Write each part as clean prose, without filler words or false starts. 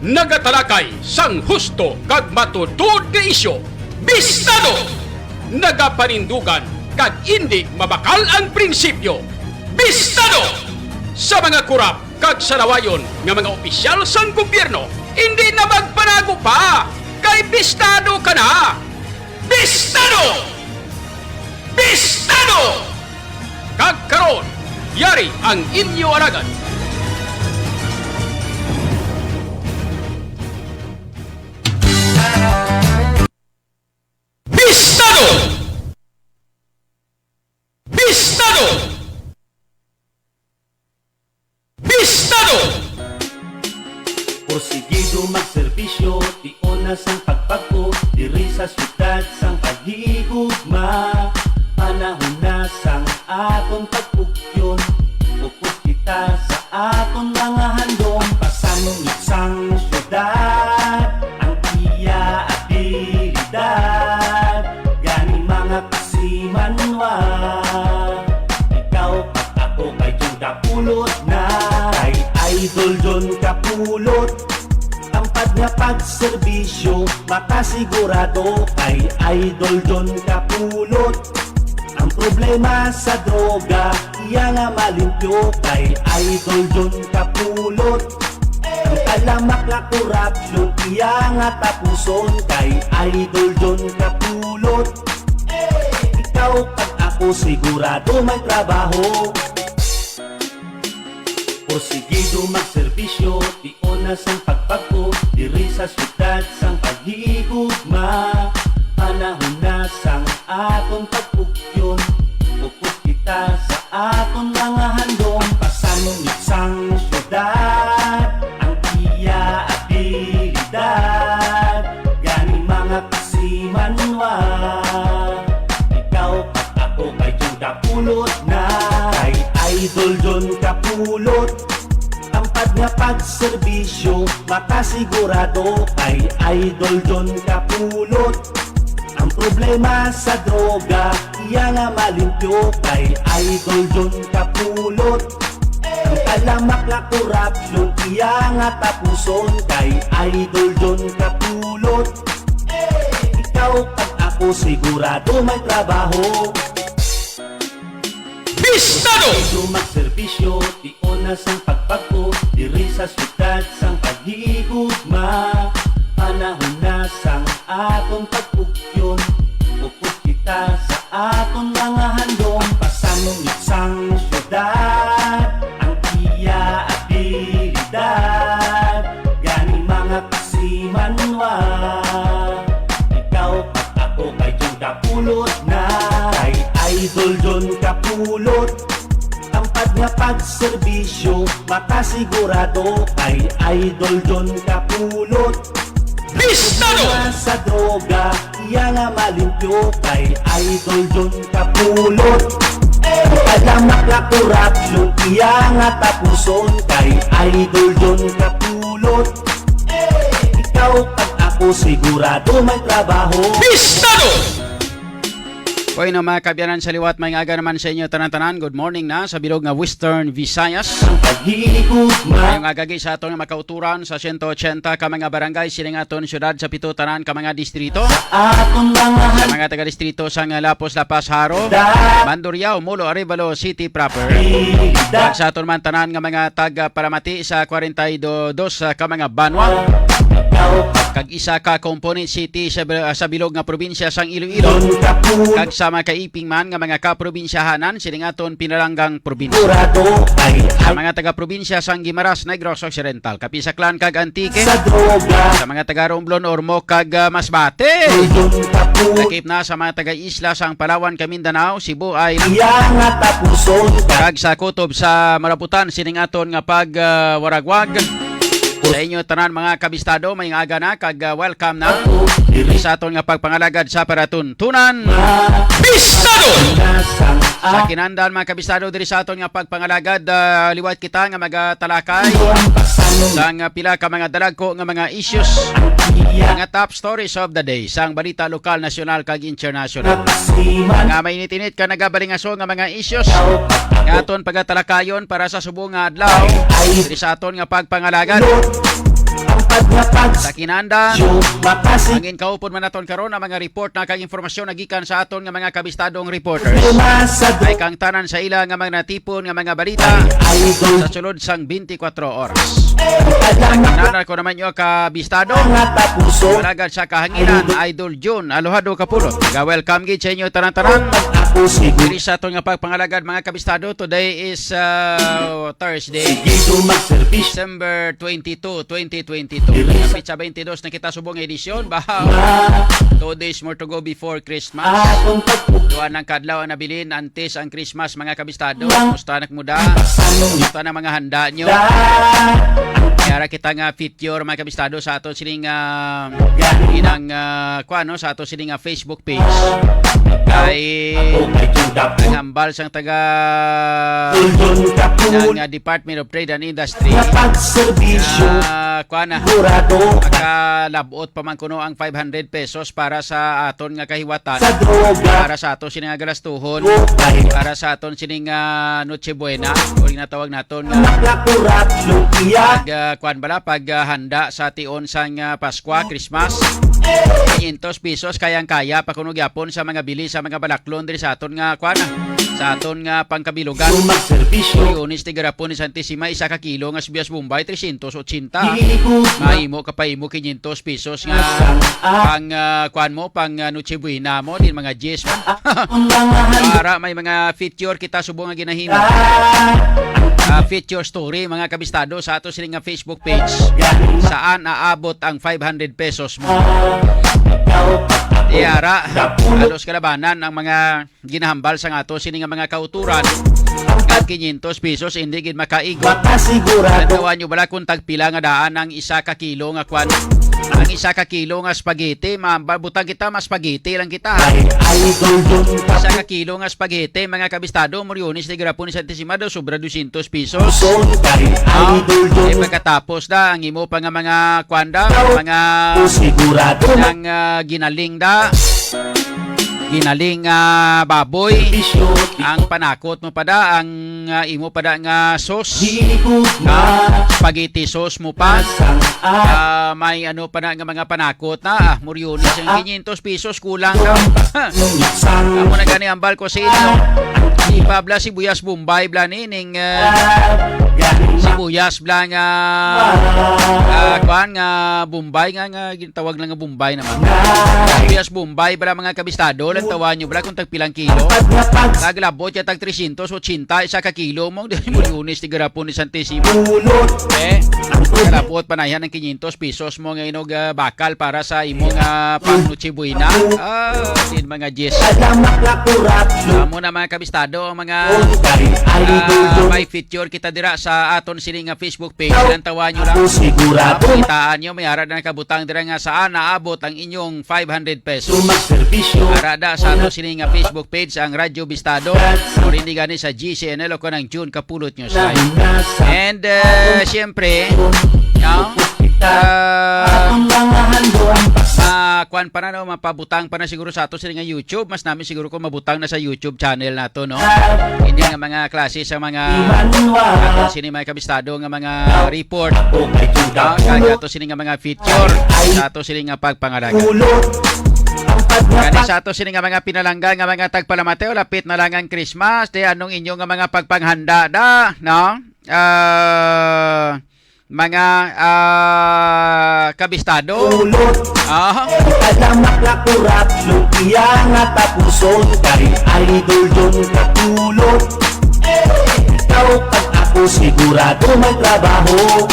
nagatalakay sang husto kag matutod nga isyo, bistado! Nagapanindugan kag hindi mabakal ang prinsipyo, bistado! Sa mga kurap kag sanawayon nga mga opisyal sang gobyerno, hindi na magpanago pa, kay bistado ka na! Bistado! Bistado! Kag karon, yari ang inyo aragan. Bistado! Bistado! Bistado! Porsigido magserbisyo, tiyon na sang pagpagpo, diri sa syudad sang paghigugma. Panahon na sang aton pagpugyon, upos kita sa aton mga handom. Pasanong sang syudad, ang iya at abilidad, gani mga kasimanwa. Ikaw at ako kay John Kapulot na, kay Idol John Kapulot. Tampad nga pagserbisyo, makasigurado kay Idol John Kapulot. Ang problema sa droga, iya nga malimpyo kay Idol John Kapulot. Ang kalamak nga korupsyon, iya nga tapuson kay Idol John Kapulot. Ikaw at ako sigurado may trabaho. Porsigido magserbisyo, tiyon na sang pagpagpo, diri sa syudad sang paghigugma. Panahon na sang aton pagpugyon, upos kita sa aton mga handom. Pasanong sang syudad, ang iya abilidad, gani mga kasimanwa. Ikaw at ako kay John Kapulot na, kay Idol John Kapulot. Tampad nga pagserbisyo, makasigurado kay Idol John Kapulot. Ang problema sa droga, iya nga malimpyo kay Idol John Kapulot. Ang kalamak nga korupsyon, iya nga tapuson kay Idol John Kapulot. Ikaw at ako sigurado may trabaho. Bistado! Porsigido magserbisyo, tiyon na sang pagpagpo, diri sa syudad sang paghigugma. Panahon na sang aton pagpugyon, upos kita sa aton mga handom. Pasanong sang syudad, ang iya abilidad, gani mga kasimanwa. Ikaw at ako kay John Kapulot na, kay Idol John Kapulot. Tampad nga pagserbisyo, makasigurado kay Idol John Kapulot. Bistado! Sa droga, iya nga malimpyo kay Idol John Kapulot. Kalamak nga korupsyon, iya nga tapuson kay Idol John Kapulot. Ikaw at ako sigurado may trabaho. Bistado! Hoy na mga kabyanan sa liwat, may aga naman sa inyo tanan-tanan. Good morning na sa bilog nga Western Visayas. Ang paghigugma, Ngayong agagi sa aton nga makauturan sa 180 ka mga barangay sining aton syudad sa pito tanan ka mga distrito. aton mga Sa mga taga-distrito sa Lapos, Lapas, Haro, handad. Mandurriao, Mulo, Arevalo City proper. Ug sa aton man tanan nga mga taga-paramati sa 42 ka mga banwa. Kag isa ka component city sa bilog nga probinsya sang Iloilo. John Kapulot. Kag sa mga kaiping man nga mga kaprobinsyahanan sining aton pinalanggang probinsya. Sigurado kay Sa mga taga-probinsya sang Guimaras, Negros Occidental, Kapisaklan kag Antique. sa droga. Sa mga taga-Romblon, Ormoc kag Masbate. John Kapulot. Sakip na sa mga taga-isla sang Palawan, Mindanao, Cebu Island. Iya nga tapuson kay Kag sa kutob sa Maraputan sining aton nga pagwaragwag. Sa inyo tanan mga kabistado, may aga na kag welcome na diri sa aton nga pagpangalagad sa paratuntunan. Bistado! nasang Sa kinandan mga kabistado diri sa aton nga pagpangalagad, liwat kita nga magatalakay aton pasanong sang pila ka mga dalagko nga mga issues, iya mga top stories of the day sang balita lokal, nasyonal kag international. kapasiman. Nga may init ka nagabalingaso nga mga issues nga aton pagatalakayon para sa subong nga adlaw diri sa aton nga pagpangalagad. Ang sa kinanda. Makasi Angin kaupon man naton karon ang mga report na kag informasyon nagikan sa aton nga mga kabistadong reporters. masad Ay kang tanan sa ila nga mga natipon nga mga balita idol sa sulod sang 24 oras. Alamak Nanar ko naman yung kabistado. nga tapuso Malagad sa kahanginan, Idol June, alohado kapulot. Welcome gid sa inyo tanan-tanan. ako siguro Diri sa aton nga pagpangalagad mga kabistado, today is Thursday, Sige magservisyo December 22, 2022. Kapit sa 22 na kita subong edisyon, bahaw. 2 days more to go before Christmas. Atong pagpugyo Duwa ng kadlaw ang nabilin, antes ang Christmas mga kabistado. Musta nakmuda? Sanong Musta na mga handa nyo? Kaya kita nga feature mga kabistado sa ato sining inang kuano sa ato sining Facebook page. Kay nangambal sang taga ng Department of Trade and Industry pagservisyo kuana Burado makalabot pa man kuno ang 500 pesos para sa aton nga kahiwatan, sa droga para sa aton sining nga galastuhon, Bukay para sa aton sining Noche Buena o ginatawag naton nga Naklakurat lumpia kuan bala paghanda sa tion sang Pasko, Christmas. 500 pesos kayang-kaya pa kuno gyapon sa mga bili sa mga balaklon diri sa aton nga kuan sa aton nga pangkabilugan. magservisyo Unis ti garapon ni Santisima isa ka kilo nga sibuyas Bombay 380. Hihigugma Maimo kapaimo 500 pesos nga pang kuan mo pang Noche Buena mo din mga Gs man. Ang mga handa Para may mga feature kita subong nga ginahimo. Feature story mga kabistado sa ato sining nga Facebook page. Saan aabot ang 500 pesos mo? Iara, halos kalabanan ang mga ginahambal sa ato sining nga mga kauturan. At 500 pesos hindi gid makaigo. Makasigurado Tanawan nyo bala kung tagpila nga daan ang isa ka kilo nga kwan. Ang isa ka kilo nga spaghetti, butang kita mas spaghetti lang kita. Ay idol dun Isa ka kilo nga spaghetti, mga kabistado, Moriones de Grapon ni Santisima daw, sobra 200 pesos. Son kay idol Eh dun pagkatapos da, ang imo pa nga mga kwanda, mga Sigurado ng ginaling da, ginaling baboy, Bisyo ang panakot mo pa da, ang imo pa da nga sauce, Hihigugma spaghetti sauce mo pa. Masang May ano pa na nga mga panakot na Moriones ang 500 pesos kulang daw. Nung isang Amo na gani ang balko sa inyo. Si Pabla sibuyas Bombay bla ning sibuyas bla nga kuan nga Bombay nga gintawag lang nga Bombay naman. Sibuyas Bombay bla mga kabistado lang tawan nyo bla kung tagpilang kilo. Naglabot ya tag 380 isa ka kilo mo Moriones ti garapon ni Santisima. Ulot Kalapot panayan ng 500 pesos mo nga inog bakal para sa imong pang Noche Buena. Din mga Gs. Alamak lakurat Amo na mga kabistado ang mga Kay idol dun may feature kita dira sa aton sining nga Facebook page. Ilang tawa nyo lang. Ako sigurado Kitaan nyo may arad na nakabutang dira nga saan naabot ang inyong 500 pesos. Magservisyo Arada sa aton sining nga Facebook page ang Radyo Bistado. O hindi gani sa GCNL o ko ng June Kapulot News na Live. nasa And siyempre, no? Atong mga hando ang pasang Kuan pa na no, mapabutang pa na siguro sa ato sa nga YouTube. Mas namin siguro kung mabutang na sa YouTube channel nato, no? Hindi nga mga klase sa mga Imanwa sini mga kabistado nga mga report. O kay Juda Kaya ato sini nga mga feature sa ato sini nga pagpangaraga. Ulot Ang Kani pagnapak sa ato sini nga mga pinalangga nga mga tagpalamateo, lapit na lang ang Christmas. Di anong inyo nga mga pagpanghanda da, no? Mga kabistado. Ulot Alamak lakurat Lumpia nga tapuson Kay idol dun katulot Ikaw kag ako sigurado may trabaho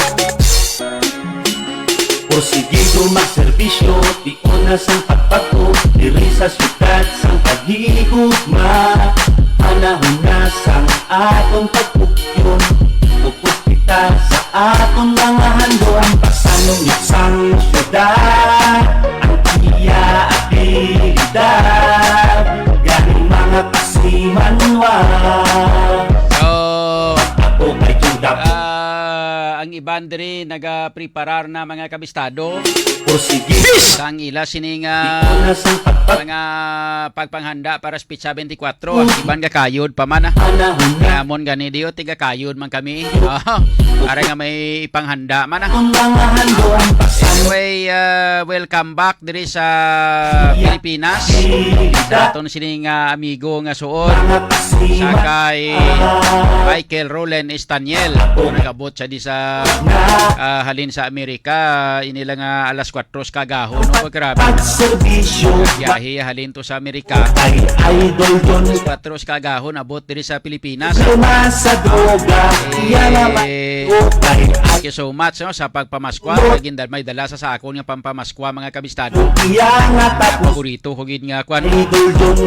Porsigido magservisyo Di onas ang pagpato Diri sa syudad sang paghihigugma Panahon na sang atong pagpukyon Upos kita sa atong mga hando Ang pasanong isang syudad Ang iya abilidad Galing mga kasimanwa So, Ako kay Juda ang iban diri naga-preparar na mga kabistado. Pursige Sang ila sining Una sang pagpag mga pagpanghanda para speech 74 ang iban nga kayod pa man Panahon na Amon gani diyo tiga kayod man kami. Para nga may ipanghanda man Ang mga handong pasan Anyway, welcome back diri sa Pilipinas. Sa aton sining amigo nga suod Mga pasiman sa kay Michael Roland Estaniel. Nagabot siya di sa halin sa Amerika. Inila nga alas 4 kagahon. No, grabe. Pagserbisyo Biyahe halin to sa Amerika. Ay idol John Alas 4 kagahon abot diri sa Pilipinas. Tumasa droga Iya naman Thank you so much no, sa pagpamaskwa. Naging may dala sa akon nga pampamaskwa mga kabistado. Iya nga tapos Paborito ko gid nga kwan. Idol John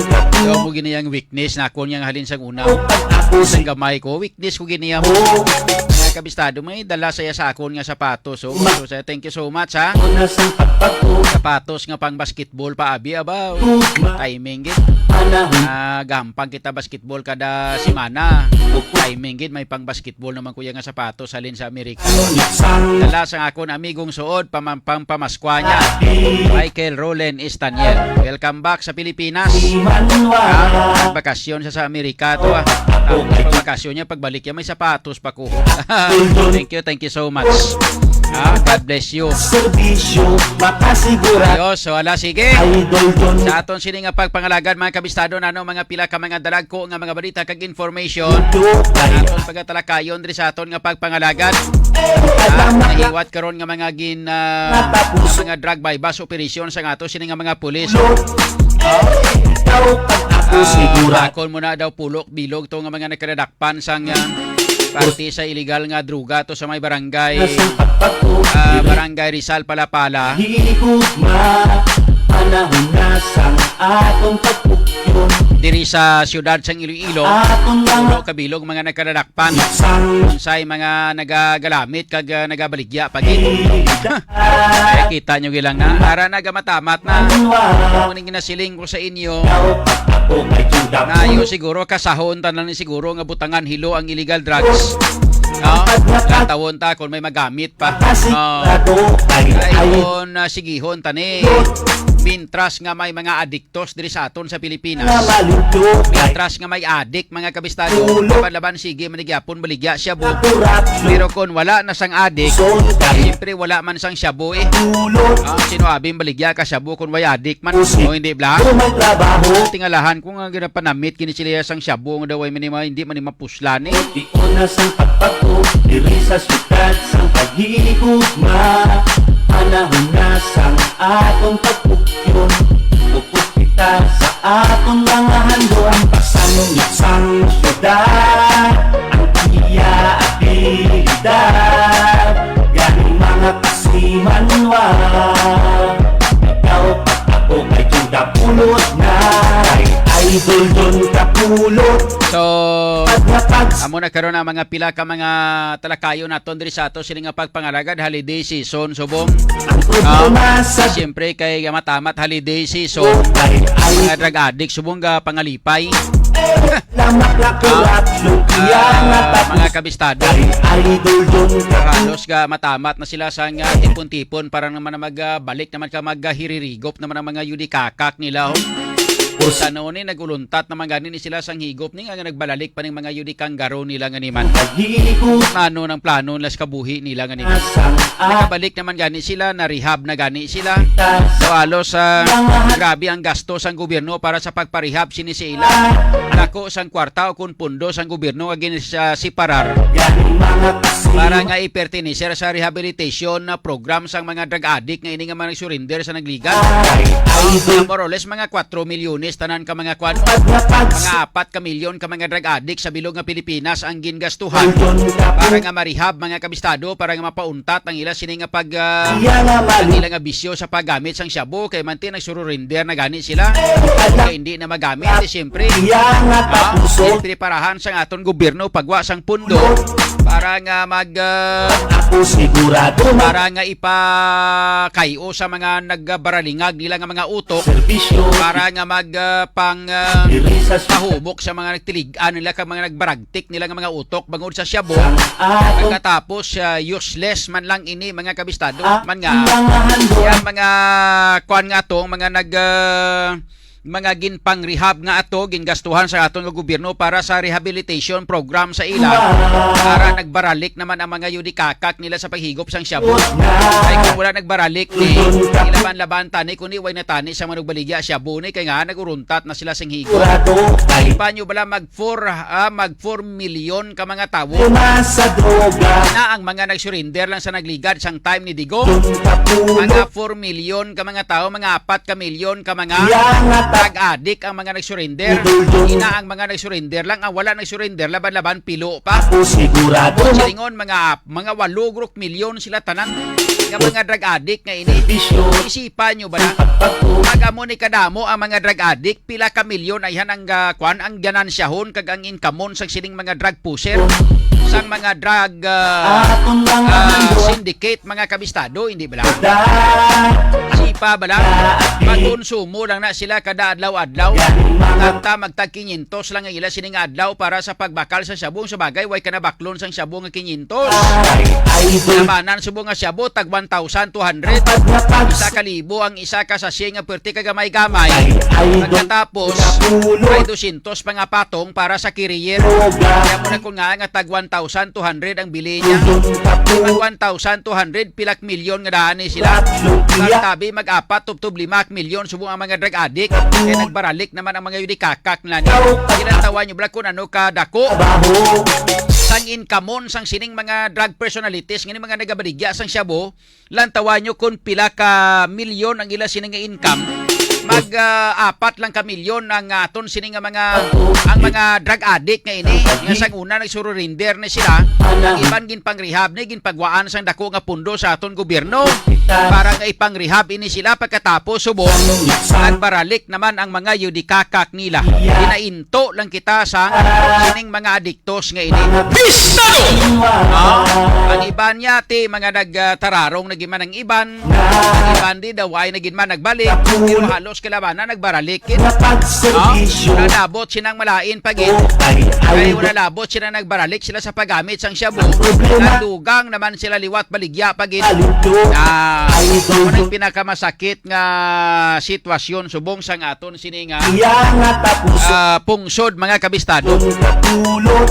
So mo gini yang weakness na akon nga halin sa una. Pag-tapos Ang gamay ko, weakness ko gini yang mga kabistado. May dala saya sa akon nga sapatos. So saya thank you so much ha. Una sang pagpagod Sapatos nga pang basketball pa abi abaw. Timing gid. Panahon Gampang kita basketball kada semana. Timing gid may pang basketball naman kuya nga sapatos halin sa Amerika. Sang Dala sa akon amigong suod pamaskwa niya. Michael Roland Estaniel. Welcome back sa Pilipinas. Imanwa Bakasyon siya sa Amerika to bakasyon niya pagbalik niya may sapatos pa ko. Thank you so much. God bless you. Serbisyo makasigura Ayos, so ala sige. Idol John Sa aton sini nga pagpangalagan mga kabistado nano mga pila ka mga dalagko nga mga balita kag information. Dukay Aton pagatalakayon diri sa aton nga pagpangalagan. Nahiwat karon nga mga mga drug bypass operation sa ato sini nga mga pulis. Ikaw pag-ako sigura Bakon mo na daw pulok bilog to nga mga nagkadakpan sang parte sa illegal nga druga to sa may barangay Nasang pagpagod barangay Rizal Palapala. Higugma Panahon na sang atong pagpukyon Diri sa siyudad sang Iloilo. Atong mga Pulo kabilog mga nagkadakpan. sang Unsay mga nagagalamit kag nagabaligya pagit. Kita nyo gilang na ara nagamatamat na. Kung ginasiling ko sa inyo Ikaw pag-ako kay Judah nayo siguro kasahon tanan ni siguro nga butangan hilo ang illegal drugs. Tawon ta kung may magamit pa. Kasigurado ay Ayun sigihon tani. Mintras nga may mga adiktos diri sa aton sa Pilipinas. na malindok ay Mintras nga may adik mga kabistado. Laban sige manigyapon baligya siya bu. kurat Pero kung wala na sang adik, son kay siyempre wala man sang shabu eh. tulot Sino abing baligya ka shabu kung may adik man o hindi bla. Kung may trabaho Tingalahan kung nga ginapanamit kini sila sang shabu nga daw ay minima hindi man mapuslan eh. Di una sang pagpako Diri sa syudad sang paghigugma Panahon na sang atong pagpukyon Upos kita sa atong mga handong Pasanungit sang syudad Ang pamilya at dignidad Ganing mga kasimanwa Ikaw pat ako kay Judah pulot na Kay idol John kapulot So, Pagnapags amo na karon ang mga pila ka mga talakayo naton diri sa ato sila nga pagpangalagad holiday season subong. ang problema sa Siyempre kay matamat holiday season. kay Mga drug addict subong ga pangalipay. lamak na kurat lukiya nga Mga tapos kabistado. kay idol John Halos ga matamat na sila sa nga tipon-tipon para naman na magbalik naman ka maghiririgop naman ang mga yudikakak nila. Sa noon naguluntat naman ganin sila sang higop ni nga nagbalalik pa ning mga yudikang garo nila nga niman. Paghigot Plano ng plano las kabuhi nila nga niman. sang Nakabalik naman gani sila, na rehab na gani sila. atas So halos grabe ang gasto sang gobyerno para sa pagparehab sinisila. Nako sang kwarta o kun pundo sang gobyerno nga siparar ganing mga para kasino nga ipertiniser sa rehabilitation na program sang mga drug addict nga ini nga mga surrender sa nagligan. kay idol More or less mga 4 milyones tanan ka mga kwan. pagnapags Mga 4 ka milyon ka mga drug addict sa bilog nga Pilipinas ang gingastuhan John para kapulot nga marehab mga kabistado para nga mapauntat ang ila sini nga pag iya nga ang mali ila nga bisyo sa paggamit sang shabu kay manti nagsurrender na gani sila kay hindi na magamit siyempre iya nga tapuson preparahan sang aton gobyerno pagwa sang pundo para para nga Ako sigurado para nga ipakayo sa mga nagbaralingag nila nga mga utok, Serbisyo para nga diri sa pahubok sa mga nagtiligan nila kag mga nagbaragtik nila nga mga utok bangod sa Shabu. atong Pagkatapos useless man lang ini mga kabistado man nga mga handog yan mga kuan nga atong mga mga ginpang-rehab nga ato gingastuhan sa aton nga gobyerno para sa rehabilitation program sa ila para nagbaralik naman ang mga yudikakak nila sa paghigop sang Shabu. Ay kung wala nagbaralik ni ilaban-laban tani kundi way na tani sa manugbaligya Shabu ni kay nga naguruntat na sila sing higop. sigurado kay Pa nyo bala mag 4 milyon ka mga tawo sa droga na ang mga nag-surrender lang sa nagligad sang time ni Digo. Kapulo Mga 4 milyon ka mga tao, mga 4 ka milyon ka mga yang drug-addict ang mga nag-surrender. Ina ang mga nag-surrender lang, ang wala nag-surrender laban-laban pilo pa. Ako sigurado Silingon mga 8 milyon sila tanan nga mga drug-addict nga ini. Serbisyo Isipan nyo ba na? pagpapatuloy Magamo ni kadamo ang mga drug-addict, pila ka milyon ayhan ang kwan ang ganansiyahon kag ang income sa sining mga drug pusher sang mga drug atong mga handog syndicate mga kabistado, hindi ba lang? da Sipa ba lang? Magkonsumo lang na sila kada adlaw-adlaw. Tanta magtag 500 lang ang ila sining adlaw para sa pagbakal sa Shabu. Sa bagay, way ka na baklon sang Shabu nga 500. idol Namanan subo nga Shabu, tag 1,200. Isa ka libo ang isa ka sachet nga perti ka gamay-gamay. Pagkatapos, may 200 pa nga patong para sa carrier. Kaya mo na kung nga tag 1,200 ang bili niya. Mag 1,200 pilak milyon nga daan sila. Tabi mag-apat tub 5 milyon subong ang mga drug addict. Kaya nagbaralik naman ang mga yudikakak na niya. Kinatawa nyo bala kung ano kadako sang income sang sining mga drug personalities ngini mga nagabaligya sang Shabu. Lantawan nyo kung pila ka milyon ang ila sining income. Mag-apat lang ka milyon ang aton sining nga mga ang mga drug addict nga ini nga sang una nagsurrender na sila ang iban ginpang-rehab ni ginpagwaan sang dako nga pundo sa aton gobyerno para nga ipang-rehab ini sila pagkatapos subong nagbaralik naman ang mga yudikakak nila. Ginainto lang kita sa sining mga adiktos nga ini. Bistado! Ang iban niya ti mga nagtararong nagiman ang iban. Ang iban di daw ay nagiman nagbalik. Pero halos kalabanan nagbaralikin. pagserbisyo Nalabot sinang malain pagin. Kaya wala labot sila nagbaralik sila sa paggamit sang Shabu. Nadugang naman sila liwat baligya pagin. Unang pinakamasakit nga sitwasyon subong sang aton sini nga yang tapos pungsod mga kabistado. katulog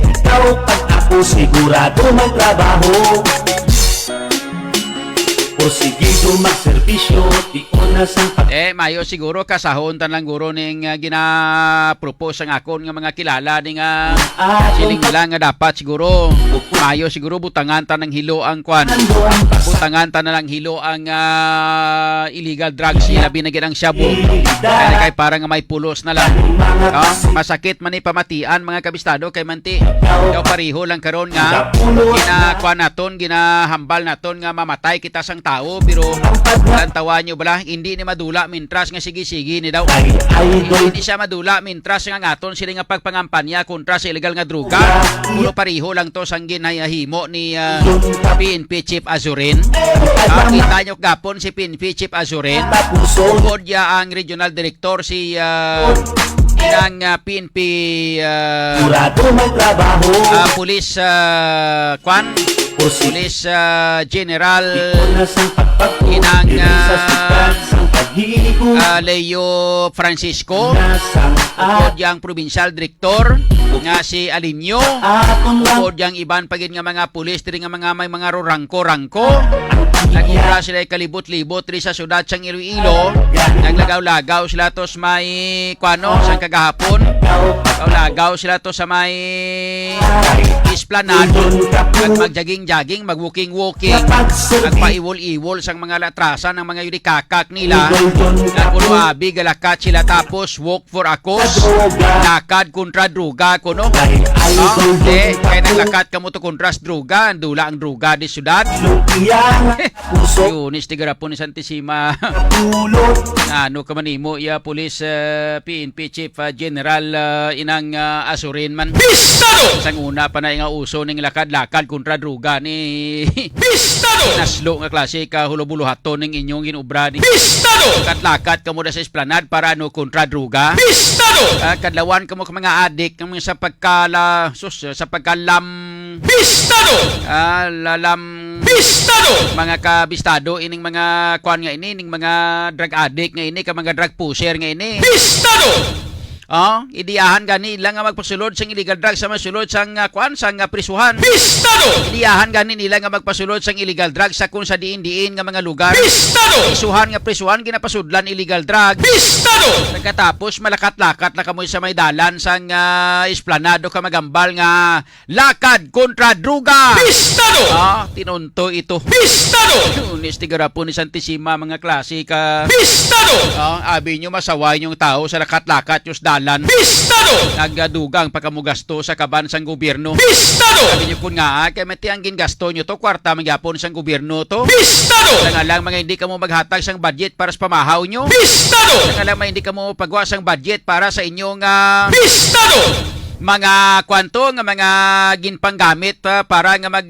ikaw pag ako sigurado magtrabaho porsigido magserbisyo di onas ang Mayo siguro kasahon tan lang guro ning gina-propose ang akon nga mga kilala ning siling nila nga dapat siguro mayo siguro butangan tan ng hilo ang kwan. Butangan tan na lang hilo ang illegal drugs labi na ang Shabu. Kaya para nga may pulos na lang. Masakit man ni pamatian mga kabistado kay manti daw pariho lang karon nga ginakuan naton ginahambal naton nga mamatay kita sang tao pero lantawan nyo bala hindi ni madula mintras nga sige-sige ni daw hindi siya madula mintras nga ngaton sila nga pagpangampanya kontra sa illegal nga droga puro pariho lang to sang ginahimo ni PNP Chief Azurin. Kita nyo gapon si PNP Chief Azurin bukod ya ang regional director si ng PNP sigurado magtrabaho Police Kwan Police General onas ang pagpatuloy inang sa sikat sang paghihigop Leo Francisco nasang bukod yang provincial director nga si Alinyo atong lang bukod yang iban pagin nga mga pulis diri nga mga may mga rangko-rangko nagura sila kalibot-libot diri sa syudad sang Iloilo naglagaw-lagaw sila tos may kwano sang kagahapon lagaw sila to sa may esplanade at magjaging-jaging magwalking-walking nagpaiwol-iwol sang mga latrasan ng mga yudikakak nila naguluabi galakat sila tapos walk for a cause lakad kontra droga kuno kaya naglakat kamo to kontra sa droga dula ang droga di syudad Yunis tigarapon ni Santissima ano ka manimo ya police PNP Chief General inang asurin man. Bistado! Sang una pa na nga uso ning lakad-lakad kontra druga ni Bistado! naslo nga klase ka hulobuluhaton ning inyong ginubra ni. Bistado! Lakat-lakat kamo da sa esplanade para ano kontra druga. Bistado! Kadlawan kamo ka mga adik ng mga sa pagkalam Bistado! lalam Bistado! mga kabistado ining mga kwan nga ini ning mga drug addict nga ini ka mga drug pusher nga ini. Bistado! Idiyahan gani ilang nga magpasulod sang illegal drugs sa masulod sang kwan sang prisuhan. Bistado! Idiyahan gani nila nga magpasulod sang illegal drugs sa kung sa diin-diin nga mga lugar. Bistado! Prisuhan ginapasudlan illegal drugs. Bistado! Nagkatapos malakat-lakat na kamoy sa may dalan sang esplanado ka magambal nga lakad kontra druga. Bistado! Tinunto ito. Bistado! Unis tigara po ni Santissima mga klase ka. Bistado! Abi nyo masaway yung tao sa lakat-lakat yung dalan. Bistado! Nagdugang pagkamugasto sa kaban sang gobyerno. Bistado! Sabi nyo po nga, kaya mati ang gingasto nyo to, kwarta magyapon sang gobyerno to. Bistado! Lang mga hindi ka mo maghatag sang budget para sa pamahaw nyo. Bistado! Lang mga hindi ka mo pagwa sang budget para sa inyong Bistado! mga kwanto nga mga ginpanggamit para nga mag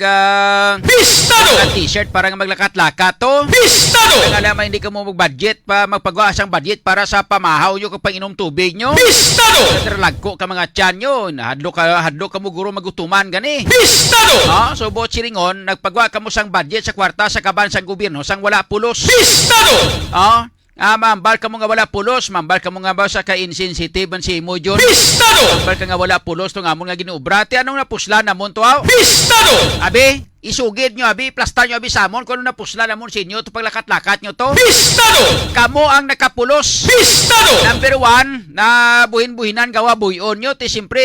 Bistado! t-shirt para nga maglakat-lakat to. Bistado! Alam hindi ka mo mag-budget pa magpagawa sang budget para sa pamahaw nyo kapag inom tubig nyo. Bistado! Lagko ka mga tiyan nyo. Hadlo ka mo guro magutuman gani. Bistado! So bo chiringon nagpagawa ka mo sang budget sa kwarta sa kaban sang gobyerno sang wala pulos. Bistado! Mambal ka mo nga wala pulos, mambal ka mo nga ba sa ka-insensitive ang si mo John. Bistado! Mambal ka nga wala pulos to nga mo nga ginuubra. Ti anong napusla na mo to aw? Bistado! Abi, isugid nyo abi, plastar nyo abi samon kung ano napusla na mo sa inyo to paglakat-lakat nyo to. Bistado! Kamo ang nakapulos. Bistado! Number 1, na buhin-buhinan gawa buyon nyo. Ti siyempre,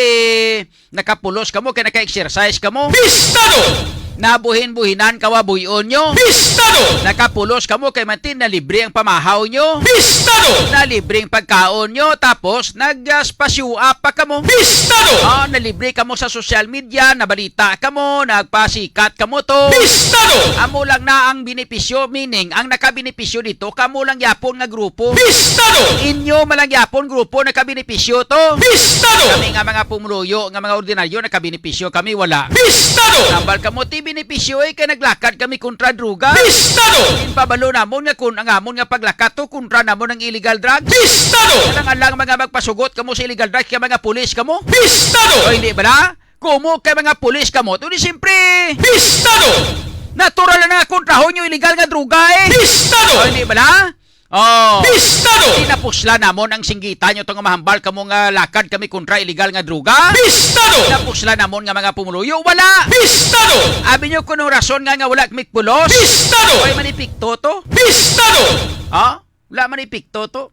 nakapulos kamo, kaya naka-exercise kamo. Bistado! Na buhin-buhinan kawa buyon nyo. Bistado! Nakapulos kamo kay mantin na libre ang pamahaw nyo. Bistado! Na libre ang pagkaon nyo. Tapos, nag-spasyo pa kamo. Bistado! Na libre kamo sa social media, nabalita kamo, nagpasikat kamo to. Bistado! Amo lang na ang benepisyo, meaning, ang nakabenepisyo dito, kamo lang yapon nga grupo. Bistado! Inyo malang yapon grupo nakabenepisyo to. Bistado! Kami nga mga pumuluyo, nga mga ordinaryo, nakabenepisyo, kami wala. Bistado! Nambal kamo ti benepisyo kay naglakad kami kontra druga. Bistado! Pabalo namon nga kun ang amon nga paglakat to kontra namon ang illegal drugs. Bistado! Lang mga magpasugot kamo sa illegal drugs kay mga pulis kamo. Bistado! O hindi ba na? Kumo kay mga pulis kamo, to di siyempre. Bistado! Natural na nga kontrahon yung illegal nga druga Bistado! O hindi ba na? Bistado! Tinapusla namon ang singgita nyo itong mahambal kamo nga lakad kami kontra illegal nga druga. Bistado! Tinapusla namon nga mga pumuluyo. Wala! Bistado! Abi nyo kunong rason nga wala kami pulos. Bistado! Ay manipikto to. Bistado! Wala manipikto to.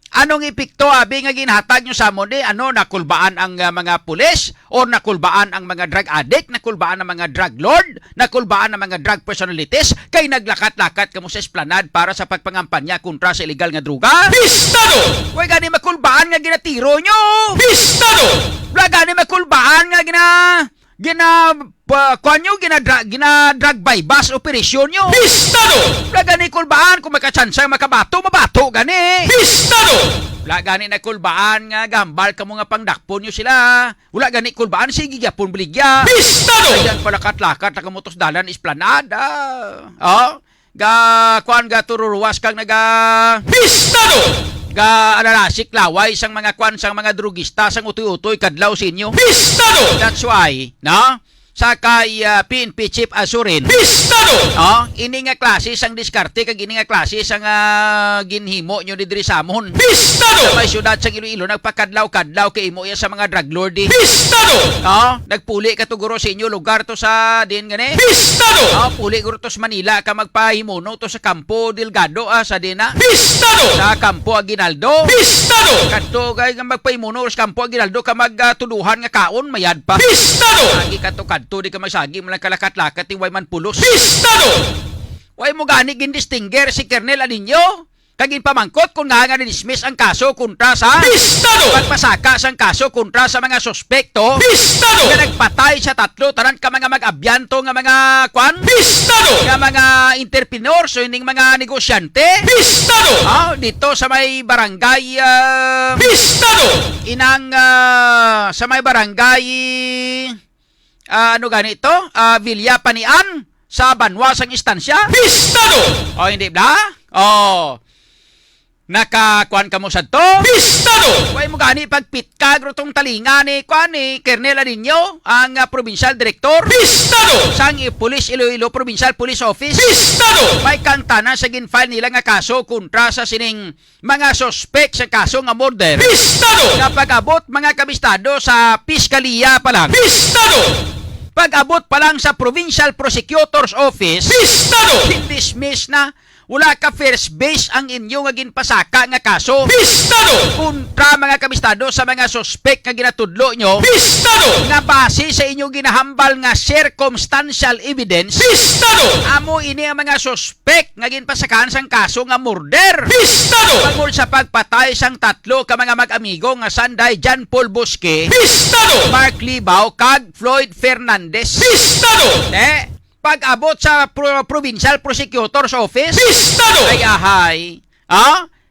Anong epekto abi nga ginhatag nyo sa amon ano nakulbaan ang mga pulis o nakulbaan ang mga drug addict, nakulbaan ang mga drug lord, nakulbaan ang mga drug personalities kay naglakat-lakat kamo sa esplanade para sa pagpangampanya kontra sa illegal nga druga? Bistado! Way gani makulbaan nga ginatiro nyo. Bistado! Wala gani makulbaan nga gina drug by bus operasyon nyo. Bistado! Wala gani kulbaan kung makachansa mabato gani. Bistado! Wala gani na kulbaan nga gambal kamo nga pangdakpon nyo sila. Wala gani kulbaan sige gyapon beligya. Bistado! Ayan palakat-lakat na kamutos dalan esplanada. Ga tururuwas kang Bistado! alanasik laway sang mga sang mga drugista sang utoy-utoy kadlaw sinyo. Bistado! That's why, no? Sa kay PNP Chief Asurin. Bistado! Ini nga klase sang diskarte kag ini nga klase sang ginhimo nyo didiri sa amon. Bistado! Sa may syudad sang Iloilo nagpakadlaw-kadlaw kay imo sa mga drug lord. Bistado! Nagpuli ka to guro sa inyo lugar to sa din gani. Bistado! Puli guro to sa Manila ka magpahimuno to sa Campo Delgado sa dina. Bistado! Sa Campo Aguinaldo. Bistado! Kadto kay nga magpahimuno sa Campo Aguinaldo ka magtuduhan nga kaon mayad pa. Bistado! Agi kadto di ka magsagi mo lang kalakat-lakat yung way man pulos. Bistado! Way mo gani gindistinguer si Kernel Aninyo. kagin pamangkot kung nga dismiss ang kaso kontra sa Bistado! pagpasaka sang kaso kontra sa mga suspekto Bistado! nga nagpatay sa tatlo tanan ka mga mag-abyanto nga mga kwan Bistado! nga mga entrepreneur so ining mga negosyante Bistado! dito sa may barangay Bistado! inang sa may barangay ano ganito Villa Panian sa Banwasang Istansya Bistado! hindi ba nakakuan ka mo sa to Bistado! Huwag mo gani pagpitkag rutong talinga ni kuan ni Kernel Adinyo ang provincial director Bistado! sang Police Iloilo Provincial Police Office Bistado! may kantana sa ginfile nila nga kaso kontra sa sining mga suspect sa kaso nga murder Bistado! kapag abot mga kabistado sa piskaliya pa lang Bistado! pag-abot pa lang sa Provincial Prosecutor's Office Bistado! dismiss na wala ka first base ang inyong nga ginpasaka nga kaso Bistado! kontra mga kabistado sa mga suspect nga ginatudlo nyo Bistado! nga base sa inyong ginahambal nga circumstantial evidence Bistado! amo ini ang mga suspect nga ginpasakaan sang kaso nga murder Bistado! tungkol sa pagpatay sang tatlo ka mga mag-amigo nga Sanday John Paul Bosque, Bistado! Mark Libao kag Floyd Fernandez. Bistado! Pag-abot sa Provincial Prosecutor's Office Bistado! ay ahay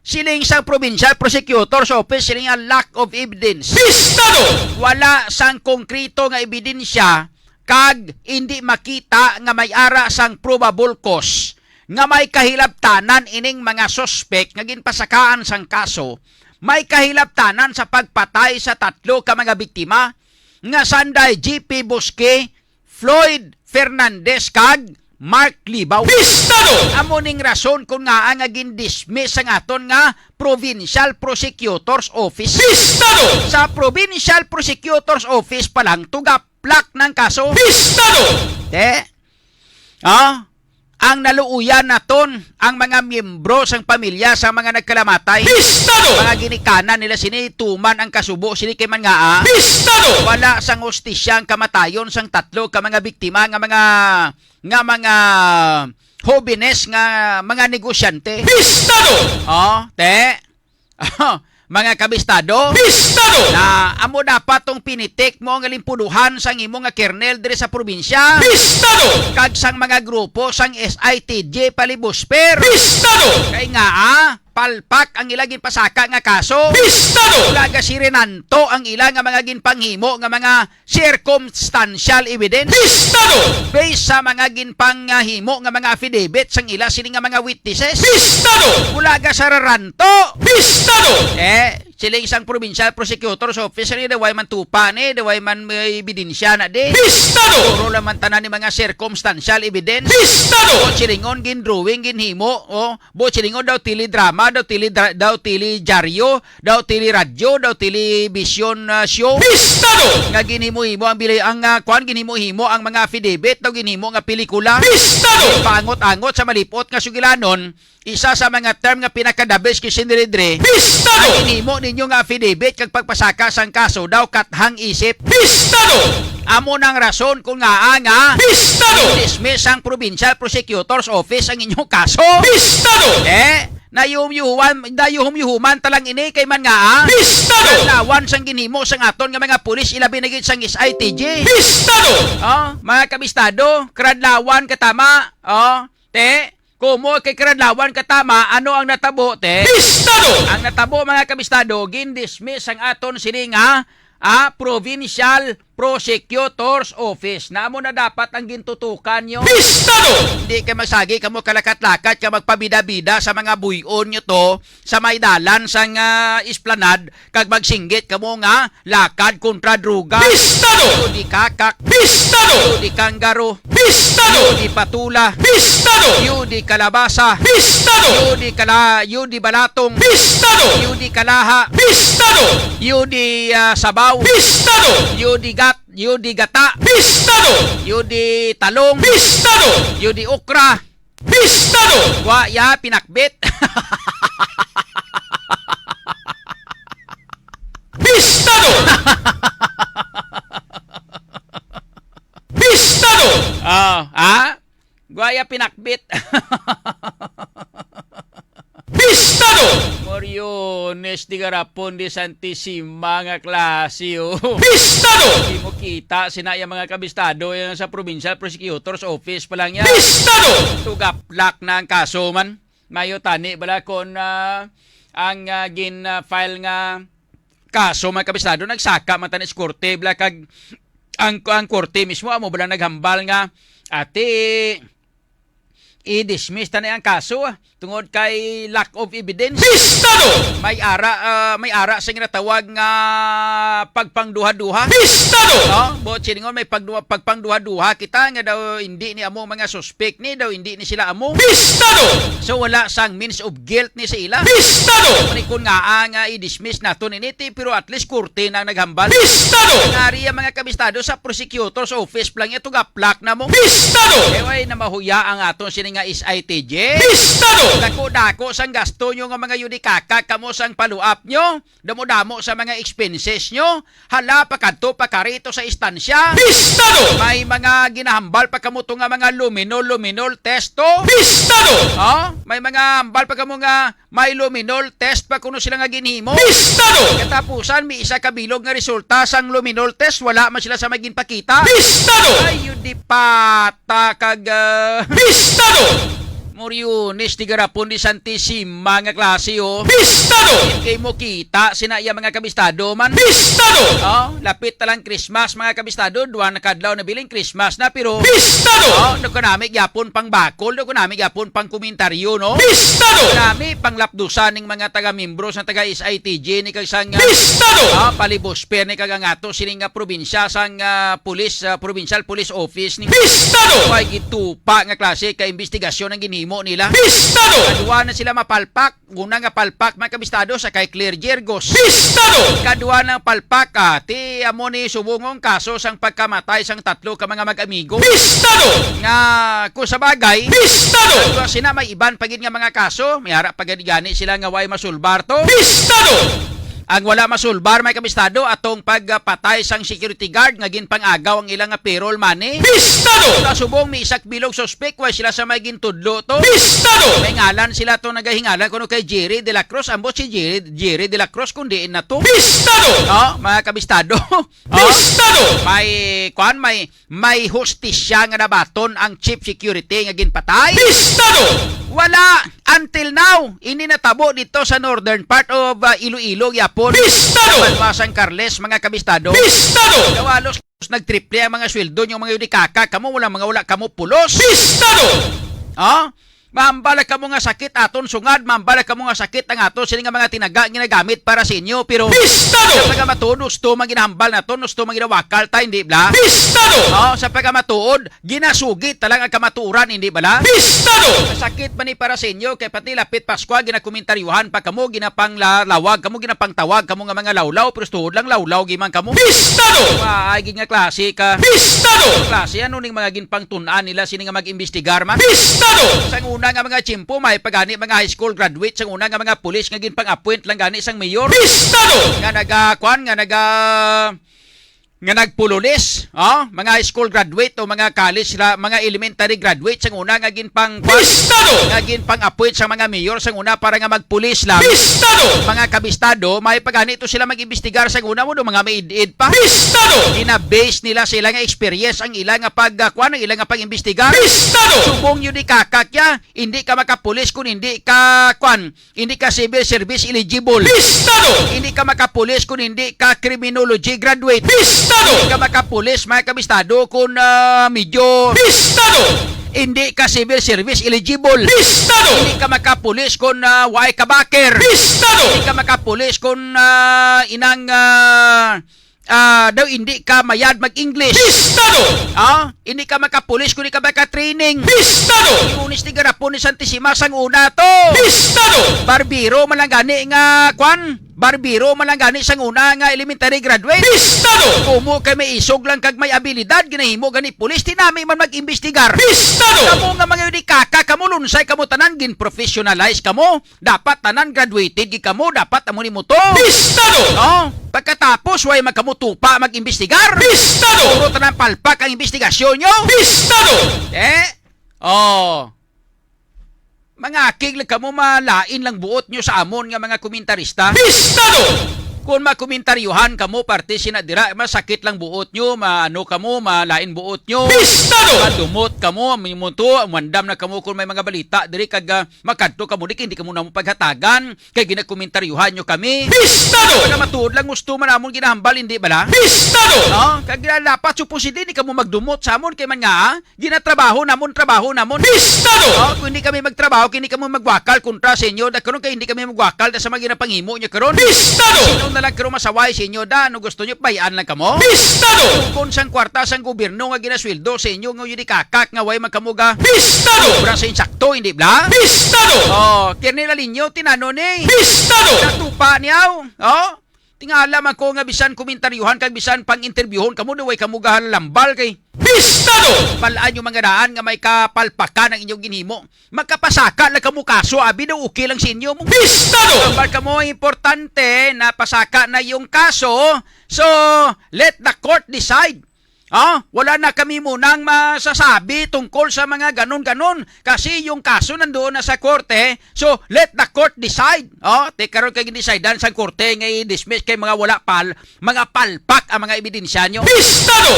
siling sa Provincial Prosecutor's Office siling ang lack of evidence Bistado! wala sang konkreto nga ebidensya kag hindi makita nga may ara sang probable cause nga may kahilabtanan ining mga suspect nga ginpasakaan sang kaso may kahilabtanan sa pagpatay sa tatlo ka mga biktima nga Sanday GP Bosque, Floyd Fernandez kag Mark Libao. Bistado! Amo ning rason kung nga ang gindismiss ang aton nga Provincial Prosecutor's Office. Bistado! Sa Provincial Prosecutor's Office pa lang tugaplak ng kaso. Bistado! Ang naluuyan naton ang mga miyembro sang pamilya sa mga nagkalamatay. Bistado! Mga ginikanan nila sinituman ang kasubo sini kay man nga Bistado! wala sang hustisya ang kamatayon sang tatlo ka mga biktima nga mga hobines nga mga negosyante. Bistado! Mga kabistado Bistado! na amo dapat tong pinitik mo ang limpuduhan sang imo nga kernel dire sa probinsya Bistado! kag sang mga grupo sang SITJ palibusper Bistado! kay nga palpak ang ila ginpasaka nga kaso Bistado! ulaga si Renanto ang ila nga mga ginpanghimo nga mga circumstantial evidence Bistado! based sa mga ginpanghimo nga mga affidavit sang ila sini nga mga witnesses Bistado! ulaga sa Renanto Bistado! sila isang Provincial Prosecutor's Office ni daway man tupa ni daway man may ebidensya na di Bistado! puro laman tanan ni mga circumstantial evidence Bistado! silingon gin drawing ginhimo silingon daw tili drama daw tili dyaryo daw tili radyo daw tili vision show Bistado! nga ginhimo-himo ang bilay ang kuan ginhimo-himo ang mga affidavit daw ginhimo nga pelikula Bistado! pangot-angot sa malipot nga sugilanon isa sa mga term nga pinakadabes kay sindiridre Bistado! ang ginhimo ninyo nga affidavit kag pagpasaka sang kaso daw kathang isip Bistado! amo nang rason kung nga Bistado! dismiss ang Provincial Prosecutor's Office ang inyong kaso Bistado! nayuhum-yuhuman talang ini kay man nga Bistado! lawan sang ginhimo sang aton nga mga pulis ilabi na gid sang SITJ Bistado! mga kabistado kradlawan katama kumo kay kradlawan katama ano ang natabo Bistado! ang natabo mga kabistado gindismiss ang aton sini nga Provincial Prosecutor's Office. Namo na dapat ang gintutukan nyo. Bistado! Hindi ka masagi, kamo kalakat-lakat, ka magpabida-bida sa mga buyon nyo to, sa may dalan sa esplanad, kag magsinggit kamo nga, lakad kontra druga. Bistado! Di kakak. Bistado! Di kanggaro. Bistado! Di patula. Bistado! Di kalabasa. Bistado! Di balatong. Bistado! Di kalaha. Bistado! Di sabaw. Bistado! Di gata. Bistado! Di talong. Bistado! Di okra. Bistado! Waya pinakbit. Bistado! Bistado! Guaya pinakbit. Bistado! Moriones di garapon di Santissima nga klase Bistado! Hindi mo kita sinaya mga kabistado yung sa Provincial Prosecutor's Office pa lang yan. Bistado! Tugaplak na ang kaso man. Mayo tani bala kon ang gin-file nga kaso mga kabistado nagsaka man tanis korte bala kag ang korte mismo amo bala naghambal nga ate i-dismiss na ang kaso tungod kay lack of evidence. Bistado! May ara sa ginatawag nga pagpangduha-duha. Bistado! Bo siningon may pagpangduha-duha kita nga daw hindi ni amo mga suspect ni daw hindi ni sila amo. Bistado! So wala sang means of guilt ni sa ila. Bistado! Manikon nga nga i-dismiss nato ni niti pero at least korte na naghambal. Bistado! Ngari ang mga kabistado sa prosecutor's office lang ito gaplak na mo. Bistado! Eway na mahuya ang aton sini nga is ITJ. Bistado! Dako-dako sang gasto nyo nga mga yudikaka kamo sang paluap nyo. Damo-damo sa mga expenses nyo. Hala pa kadto pa karito sa istansya. Bistado! May mga ginahambal pa kamo to nga mga luminol testo. Bistado! May mga hambal pa kamo nga may luminol test pa kuno sila nga ginhimo. Bistado! Katapusan may isa kabilog nga resulta sang luminol test wala man sila sa maginpakita. Bistado! Ay yun di pata kag Bistado! Moriones di garapon di Santissima nga klase Bistado! Kay mo kita sinaya mga kabistado man. Bistado! Lapit talang Christmas mga kabistado, duwa na kadlaw na biling Christmas na pero Bistado! nakunami gyapon pang bakol, nakunami gyapon pang komentaryo no. Bistado! Nakunami pang lapdusan ning mga taga-membros ng taga SITJ ni kag sang Bistado! palibosper ni kag angato sining nga probinsya sang provincial police office ning Bistado! way gitupa nga klase ka investigasyon ang ginhimo nila. Bistado! Kadua na sila mapalpak. Una nga palpak mga kabistado sa kay Claire Jergos. Bistado! Kadua ng palpak ti amo ni subungong kaso sang pagkamatay sang tatlo ka mga mag-amigo. Bistado! Nga kung sa bagay, Bistado! kadua sina may iban pagid nga mga kaso, may harap pagani sila nga way masulbar to. Bistado! Ang wala masulbar may kabistado atong pagpatay sang security guard nga ginpangagaw ang ilang nga payroll money. Bistado! Subong may isak bilog suspect way sila sa may gintudlo to. Bistado! May ngalan sila to nagahingalan kuno kay Jerry de la Cruz. Ambot si Jerry de la Cruz kundi na to. Bistado! Mga kabistado. Bistado! May hustisya nga nabaton ang chief security nga ginpatay. Bistado! Wala until now ini natabo dito sa northern part of Iloilo yapon. Bistado! Balwasang Carles mga kabistado. Bistado! Dawalos nagtriple ang mga sweldo yung mga yudikaka kamo wala kamo pulos. Bistado! Mambala ka mo nga sakit aton sungad, mambala ka mo nga sakit ang aton sila nga mga tinaga ginagamit para sa inyo pero Bistado! sa pagkamatuod gusto maginahambal na to gusto maginawakal ta hindi bla. Bistado! Sa pagkamatuod ginasugit talang ang kamatuuran hindi bala. Bistado! Sakit man ni para sa inyo kay pati lapit Pasko ginakomentaryuhan pa kamo ginapang lawag kamo ginapang tawag kamo nga mga lawlaw pero tuod lang lawlaw giman kamo. Bistado! Ay nga klase ka. Bistado! Klase ano ning mga ginpang tun-an nila sini nga mag-imbestigar man. Bistado! Sang una nga mga chimpo may pagani mga high school graduate sang una nga mga pulis nga ginpang-appoint lang gani sang mayor. Bistado! Nga nagpululis, mga high school graduate o mga college, mga elementary graduate sang una nga ginpang Bistado! nga ginpang-appoint sang mga mayor sang una para nga magpulis lang. Bistado! Mga kabistado, may pagani ito sila mag-imbestigar sang una mo do mga maid-id pa. Bistado! Ina-base nila sila nga experience ang ilang nga ang ilang nga pag-imbestigar. Bistado! Subong yun di kakakya, hindi ka makapulis kung hindi ka hindi ka civil service eligible. Bistado! Hindi ka makapulis kung hindi ka criminology graduate. Bistado! Hindi ka makapulis mga kabistado kung medyo Bistado! hindi ka civil service eligible. Bistado! Hindi ka makapulis kung way ka baker. Bistado! Hindi ka makapulis kung inang daw hindi ka mayad mag-English. Bistado! Hindi ka makapulis kung hindi ka maka-training. Bistado! Yunis ni garapon ni Santissima sang una to. Bistado! Barbiro man lang gani nga Barbiro man lang gani sang una nga elementary graduate. Bistado! Kumo kay may isog lang kag may abilidad ginahimo gani pulis tinami man mag-imbestigar. Bistado! Kamo nga mga yudikaka kamo lunsay kamo tanan gin professionalize kamo. Dapat tanan graduated gi kamo dapat amo nimo to. Bistado! Pagkatapos way magkamutupa mag-imbestigar. Bistado! Puro tanan palpak ang investigasyon nyo. Bistado! Mga akig lang kamo malain lang buot nyo sa amon nga mga komentarista. Bistado! Kung makomentaryuhan kamo parte sinadira, masakit lang buot nyo, maano kamo, malain buot nyo. Bistado! Madumot kamo, mimuto, mandam na kamo kung may mga balita, diri kag makadto kamo, hindi kamo na mo paghatagan, kay ginakomentaryuhan nyo kami. Bistado! Kaya matuod lang gusto man namon ginahambal, hindi bala? Bistado! No? Kag dapat supposed hindi kamo magdumot sa amon kay man nga, ginatrabaho namon. Bistado! No? Kung hindi kami magtrabaho, kung hindi kamo magwakal kontra sa inyo, da karon kay hindi kami magwakal da sa mga ginapangimo niya karon. Bistado! Sino na lang karon masaway sa inyo da, no gusto niyo bayaan lang kamo? Bistado! Kung sang kwarta sang gobyerno nga ginasweldo sa inyo nga yun kakak nga way magkamuga. Bistado! Sobra sa insakto, hindi bla? Bistado! Oh, Kernel Alinyo, tinano ni. Bistado! Natupa niyaw. Oh, tingala man ko nga bisan komentaryuhan kag bisan pang-interviewon kamo way kamuga lambal kay. Bistado! Palaan yung mga daan nga may kapalpakan ang inyong ginhimo. Magkapasaka lang kamo kaso, abi daw okay lang sa inyo. Bistado! Ambal ka mo, importante na pasaka na yung kaso. So, let the court decide. Wala na kami munang masasabi tungkol sa mga ganon-ganon kasi yung kaso nandoon na sa korte. So, let the court decide. Karon kay gi-decidean sa korte nga i-dismiss kay mga wala mga palpak ang mga ebidensya nyo. Bistado!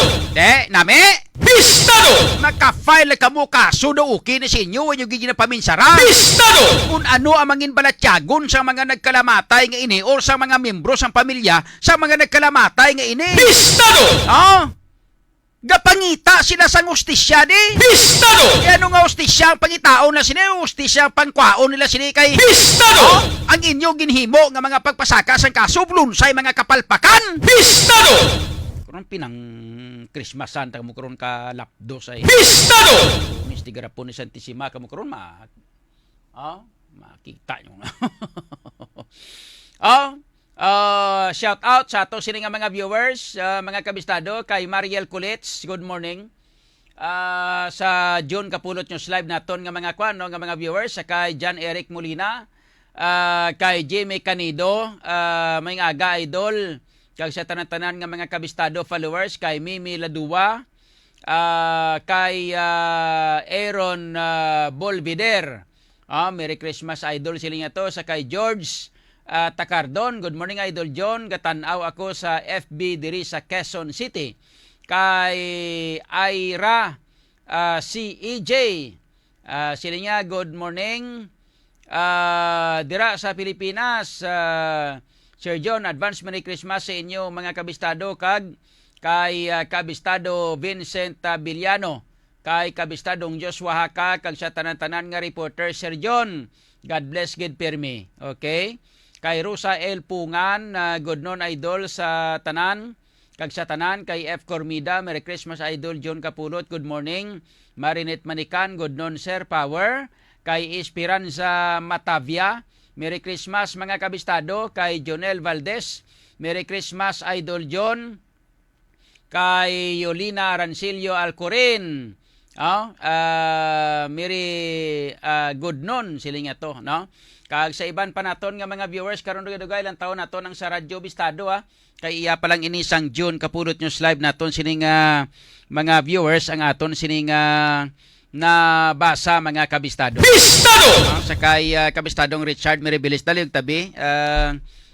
Nami? Bistado! Maka-file ka mo kaso daw okay na sa inyo when yung ginapaminsara. Bistado! Kung ano ang mangin balatyagon sa mga nagkalamatay nga ini o sa mga membro sa pamilya sa mga nagkalamatay nga ini. Bistado! Gapangita sila sa ustisya di. Bistado! Ano nga ustisya ang pangitaon na sila, ustisya ang pangkwaon nila sila kay. Bistado! Ang inyong ginhimo nga mga pagpasaka sa kaso blunsay mga kapalpakan. Bistado! Karon pinang Christmasan ta mo karon ka lapdos ay. Bistado! Misti garapon ni Santissima kamo karon makita nyo. Shout out sa ato sini nga mga viewers, mga kabistado, kay Mariel Kulits, good morning. Sa June Kapulot News Live naton nga mga nga mga viewers, sa kay John Eric Molina, kay Jimmy Canido, may aga idol, kay sa tanan-tanan nga mga kabistado followers, kay Mimi Ladua, kay Aaron Bolvider. Merry Christmas idol sila nga to, sa kay George Takardon, good morning Idol John, gatanaw ako sa FB diri sa Quezon City. Kay Ira CEJ, sila nga good morning. Dira sa Pilipinas, Sir John, advance Merry Christmas sa inyo mga kabistado, kag kay kabistado Vincent Villano, kay kabistadong Joshua Haka, kag sa tanan-tanan nga reporter Sir John, God bless, good pirmi. Okay? Kay Rosa L. Pungan, good noon idol sa tanan. Kag sa tanan, kay F. Cormida, Merry Christmas idol John Kapulot, good morning. Marinette Manikan, good noon Sir Power. Kay Esperanza Matavia, Merry Christmas mga kabistado. Kay Jonel Valdez, Merry Christmas idol John. Kay Yolina Arancilio Alcorin, Merry good noon sila nga to, no? Kag sa iban pa naton nga mga viewers karon dugay lang taon naton ang sa Radyo Bistado kay iya pa lang inisang June Kapulot News Live naton sining mga viewers ang aton sining nabasa mga kabistado. Bistado! Sa kay kabistadong Richard Meribilis dali tabi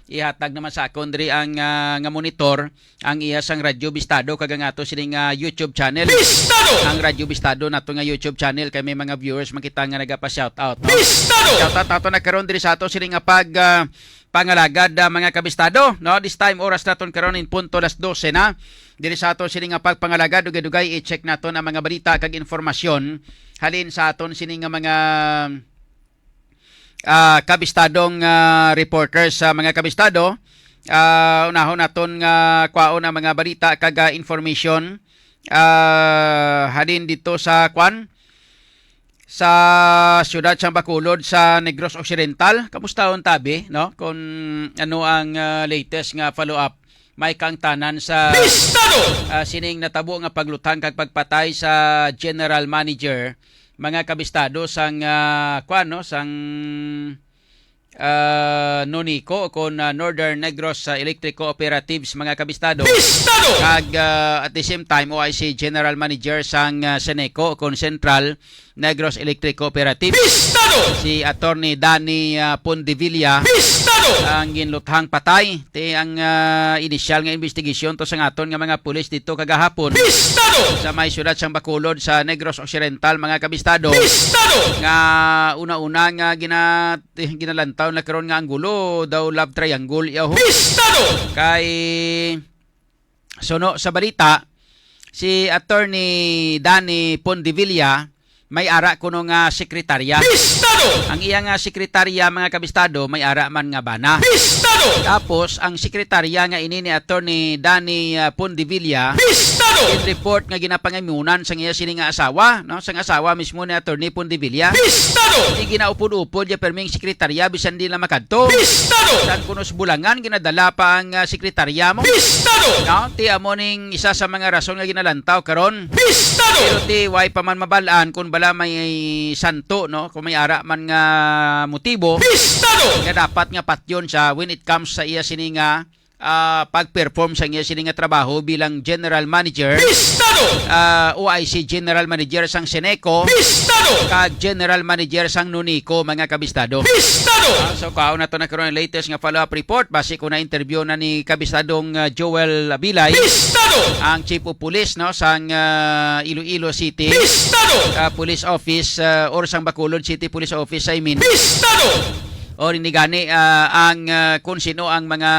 ihatag naman sa akon diri ang nga monitor ang iya sang Radyo Bistado kag ang ato sining YouTube channel. Bistado! Ang Radyo Bistado nato nga YouTube channel kay may mga viewers makita nga nagapa-shout out. Bistado! Shout out ato na karon diri sa ato sining pag pangalagad mga kabistado, no? This time oras naton karon in punto 12 na. Diri sa ato sining pagpangalagad dugay-dugay i-check naton ang mga balita kag informasyon halin sa aton sining mga kabistadong reporters sa mga kabistado. Unahon naton nga kwaon ang mga balita kag information halin dito sa sa siyudad sa Bacolod sa Negros Occidental. Kamusta on tabi, no? Kung ano ang latest nga follow up may kang tanan sa sining natabo nga paglutang kag pagpatay sa general manager mga kabistado sang sang Nonico kon Northern Negros Electric Cooperatives mga kabistado. Bistado! Kag at the same time OIC General Manager sang Seneco kon Central Negros Electric Cooperative. Bistado! Si Attorney Danny Pondevilla Bistado! ang ginluthang patay. Ti ang initial nga investigation to sa aton nga mga pulis dito kagahapon. Bistado! Sa may syudad sang Bacolod sa Negros Occidental mga kabistado. Bistado! Nga una-una nga ginalantaw na karon nga ang gulo daw love triangle yaho. Bistado! Kay suno sa balita si Attorney Danny Pondevilla may ara kuno nga sekretarya. Bistado! Ang iyang sekretarya mga kabistado may ara man nga bana. Bistado! Tapos ang sekretarya nga ini ni Attorney Danny Pondevilla Bistado! in report nga ginapangamunan sa iya sini nga asawa, no? Sang asawa mismo ni Attorney Pondevilla. Bistado! Di ginaupod-upod ya perming sekretarya bisan di na makadto. Bistado! San kuno bulangan ginadala pa ang sekretarya mo. Bistado! No, ti amo ning isa sa mga rason nga ginalantaw karon. Bistado! Pero ti way pa man mabalaan kung bala may santo, no, kung may ara man nga motibo Bistado! nga dapat nga patyon siya when it comes sa iya sini nga pag-perform sa iya sini nga trabaho bilang General Manager, Bistado! OIC General Manager sang Seneco, Bistado! kag General Manager sang Nonico mga kabistado. Bistado! So kaon na to na karon ang latest nga follow-up report base ko na interview na ni kabistadong Joel Bilay, Bistado! ang Chief of Police no sang Iloilo City Bistado! Police Office or sang Bacolod City Police Office I mean. Bistado! O inigani ang kung sino ang mga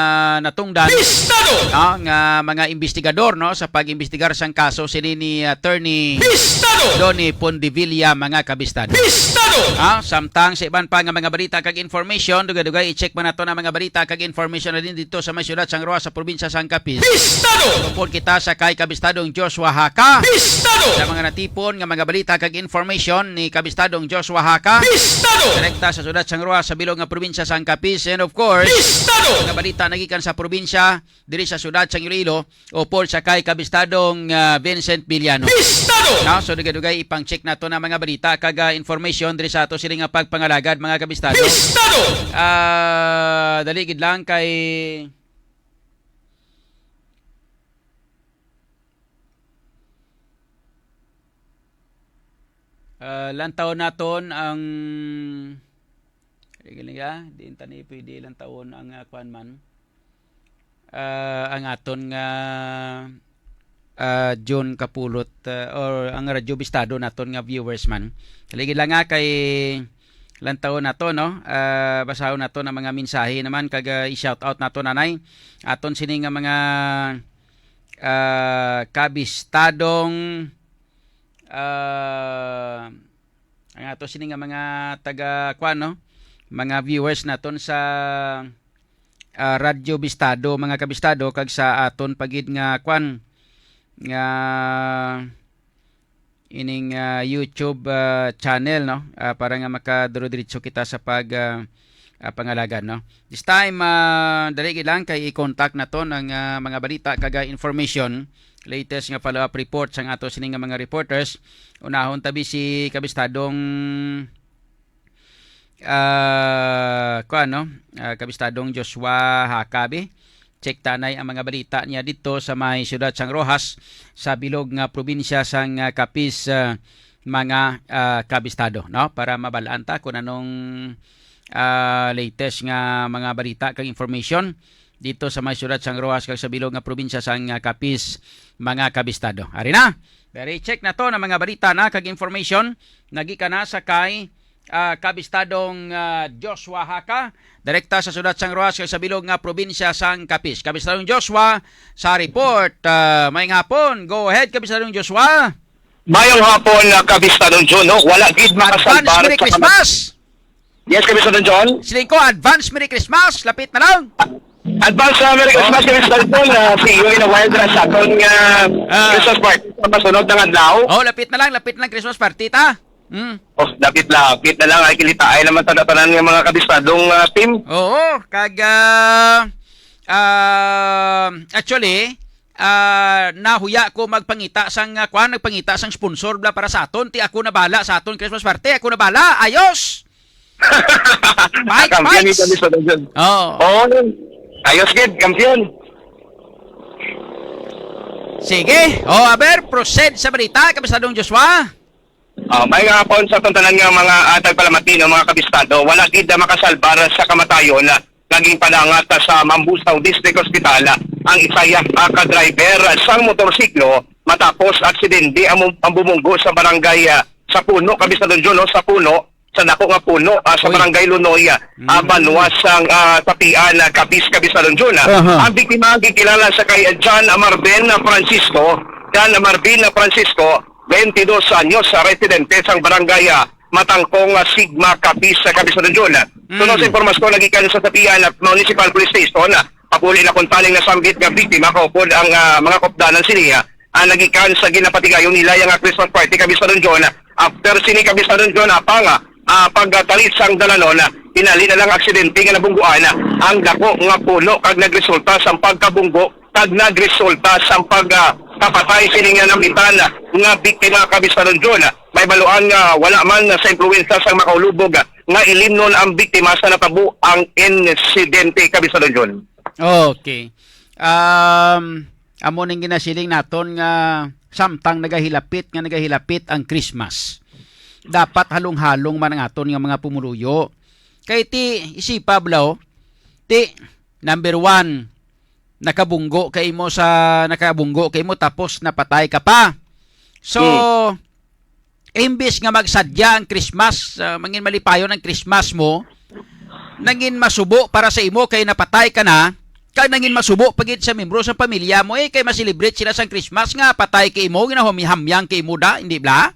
natungdan Bistado! no, nga mga investigador no sa pag-imbestigar sang kaso sini ni Attorney Bistado! Donny Pondevilla mga kabistado. Bistado! Samtang sa iban pa nga mga balita kag information, dugay-dugay i-check man nato na mga balita kag information na din dito sa may syudad sang Roa sa probinsya sang Capiz. Bistado! Tungkol kita sa kay kabistadong Joshua Haka. Bistado! Sa mga natipon nga mga balita kag information ni kabistadong Joshua Haka. Bistado! Direkta sa syudad sang Roa sa bilog nga probinsya sang Capiz, and of course Bistado! nga balita nagikan sa probinsya diri sa syudad sang Iloilo upol sa kay kabistadong Vincent Villano. Bistado! No, so dugay-dugay ipang-check nato na mga balita kag information diri sa ato sila nga pagpangalagad mga kabistado. Bistado! Dali gid lang kay lantaw naton ang di tani pwede lang taon ang kuan man ang aton nga John Kapulot or ang Radyo Bistado naton nga viewers man. Kaligi lang nga kay lantaw nato no, basahon nato na mga mensahe naman kag i-shout out nato nanay aton sini nga mga kabistadong ang ato sini nga mga taga kuan no, mga viewers naton sa Radyo Bistado mga kabistado kag sa aton pagid nga kwan nga ining YouTube channel no, para nga makaduro-diretso kita sa pag pangalagan no. This time dali gid lang kay i-contact naton ang mga balita kag information latest nga follow-up report sang ato sini nga mga reporters. Unahon tabi si kabistadong kabistadong Joshua Hakabi. Check tanay ang mga balita niya dito sa may siyudad sang Rojas sa bilog nga probinsya sang Capiz mga kabistado no, para mabalaan ta kung anong latest nga mga balita kag information dito sa may siyudad sang Rojas kag sa bilog nga probinsya sang Capiz mga kabistado. Ari na. Pero check na to na mga balita na kag information nagikan na sa kay kabistadong Joshua Haka direkta sa siyudad sang Rojas kag sa bilog nga probinsya sang Capiz. Kabistadong Joshua sa report. Maayong hapon. Go ahead kabistadong Joshua. Mayong hapon kabistadong John, no? Wala gid Advance makasalbar Merry Christmas. Yes, kabistadong John. Siling ko advance Merry Christmas. Lapit na lang. Advance Merry Christmas kabistadong John. See you in a wild dress sa atong Christmas party sa pasunod ng adlaw. Oh, lapit na lang Christmas party ta. Oh, lapit na lang ay kilita ay naman tanan ng mga kabistadong team. Oo, kag actually nahuya ko magpangita sang nagpangita sang sponsor bla para sa aton ti ako na bala sa aton Christmas party, ako na bala. Ayos. Kampiyon ni fights. kami sa Dungeon. Oo. Oo, ayos gid, kampiyon. Sige. Aber, proceed sa balita, Kapisadong Joshua. May nga po sa tuntanan nga mga tagpalamatino, mga kabistado, wala gid na makasalbar sa kamatayon na naging palangat sa Mambusaw District Hospital ang isayak ka-driver sang motorsiklo matapos aksidente ang bumunggo sa barangay sa Puno, Kapisadong John, sa Puno, sa nako nga puno sa barangay Lunoy, Banwas ang Tapian, Kapisadong John. Ang biktima gikilala sa kay John Marvin Francisco. John Marvin Francisco, 22 anyos, residente sa barangay Matangkong Sigma, Kapisadong John. Tunong sa impormasyon nagikan sa Tapian Municipal Police Station, papuli na kuntaling na samgit nga biktima kaupod ang mga kopdanan siniya nagikan sa ginapatigayon nila yung Christmas party, Kapisadong John. After sini, Kapisadong John, pagtalit sang dalanon, pinali na lang aksidente nga nabungguan ang dako nga puno kag nagresulta sa pagkabunggo kag nagresulta sa pagkapatay sini nga namitan nga biktima, Kapisadong John. May baluan nga wala man sa impluwensya sa makaulubog nga ilimnon ang biktima sa natabo ang insidente, Kapisadong John. Okay. Amo ning ginasiling naton nga samtang nagahilapit ang Christmas. Dapat halong-halong man ang aton nga mga pumuluyo. Kay ti isipa blaw, ti number 1, nakabunggo kay mo tapos napatay ka pa. So, imbis nga magsadya ang Christmas, mangin malipayon ang Christmas mo, nangin masubo para sa imo kay napatay ka na, kay nangin masubo pagit sa membro sa pamilya mo kay masilibrate sila sa Christmas nga patay kay imo ginahumihamyang kay imo da, hindi bla?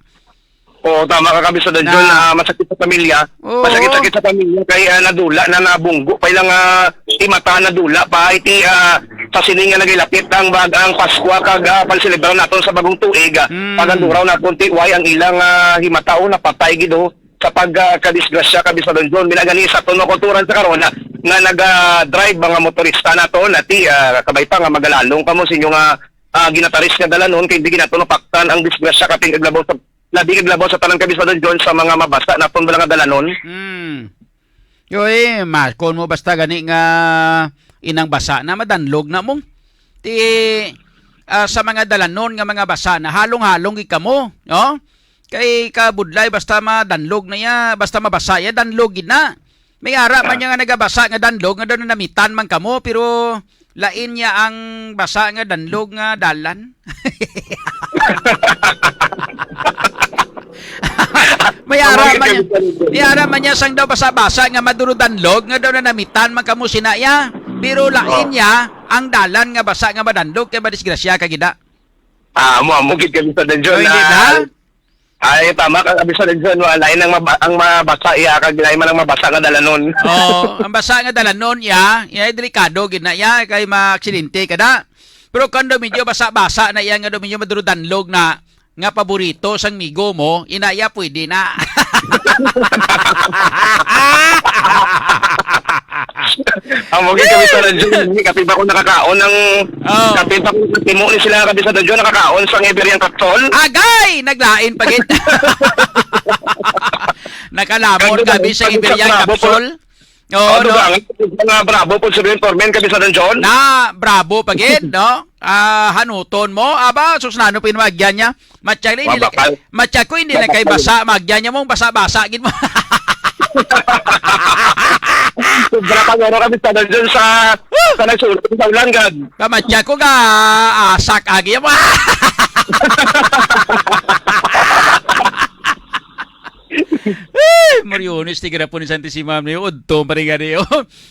Oo, tama ka, Kapisadong John, masakit sa pamilya. Oo. Masakit-sakit sa pamilya kay nadula na nabunggo pa ilang imata nadula pa iti sa sining nga nagilapit ang bagang Pasko kag panselebrar naton sa bagong tuig. Paganduraw naton ti way ang ilang himata o napatay gido sa pagkadisgrasya, Kapisadong John. Binagani sa tuno kulturan sa karon nga nag-drive mga motorista naton ati kabay pa nga magalalong kamo sa inyo nga ginataris nga dalanon kay di ginaton paktan ang disgrasya kating aglabaw sa nabigaglabaw sa tanang, Kapisadong John, sa mga mabasa na itong nga dalanon. Yoy, kon mo basta gani nga inang basa na madanlog na mo. Ti sa mga dalanon nga mga basa na halong-halong ikamo, no? Kay kabudlay basta madanlog na ya, basta mabasa ya danlog na. May ara man nga nagabasa nga danlog nga daw namitan man kamo pero lain niya ang basa nga danlog nga dalan. May ara man niya sang daw basa-basa nga madurudanlog nga daw na namitan man kamo sinaya. Pero lain niya ang dalan nga basa nga madanlog kay madisgrasya kagida. Mo gid, Kapisadong John. Hindi na? Ay, tama ka, Kapisadong John. Lain ang mabasa iya kag lain man ang mabasa nga dalanon. Ang basa nga dalanon ya delikado gid na ya kay maaksidente kada. Pero kando medyo basa-basa na iya nga do medyo madurudanlog na nga paborito sang migo mo, inaya pwede na. Ang mga Kapisadong John, kapit ba ko nakakaon ng kapit ba ko timo ni sila, Kapisadong John, nakakaon sang Iberian Kapsol? Agay! Naglain pagit. Nakalamon gabi sa Iberian Kapsol. Oo, no? Nga bravo po sa Informen, Kapisadong John. Na bravo pagit, no? Hanuton mo, aba, susnano pinamagyan niya. Matyak ko hindi na kay basa, magyan niya mong basa-basa, gid mo. Sobra ka meron, Kapisadong John, sa nagsulat sa ulanggan. Kamatyak ko ka, asak agi mo. Mariones, tigira po ni Santi si Ma'am niyo, udto pa rin nga niyo.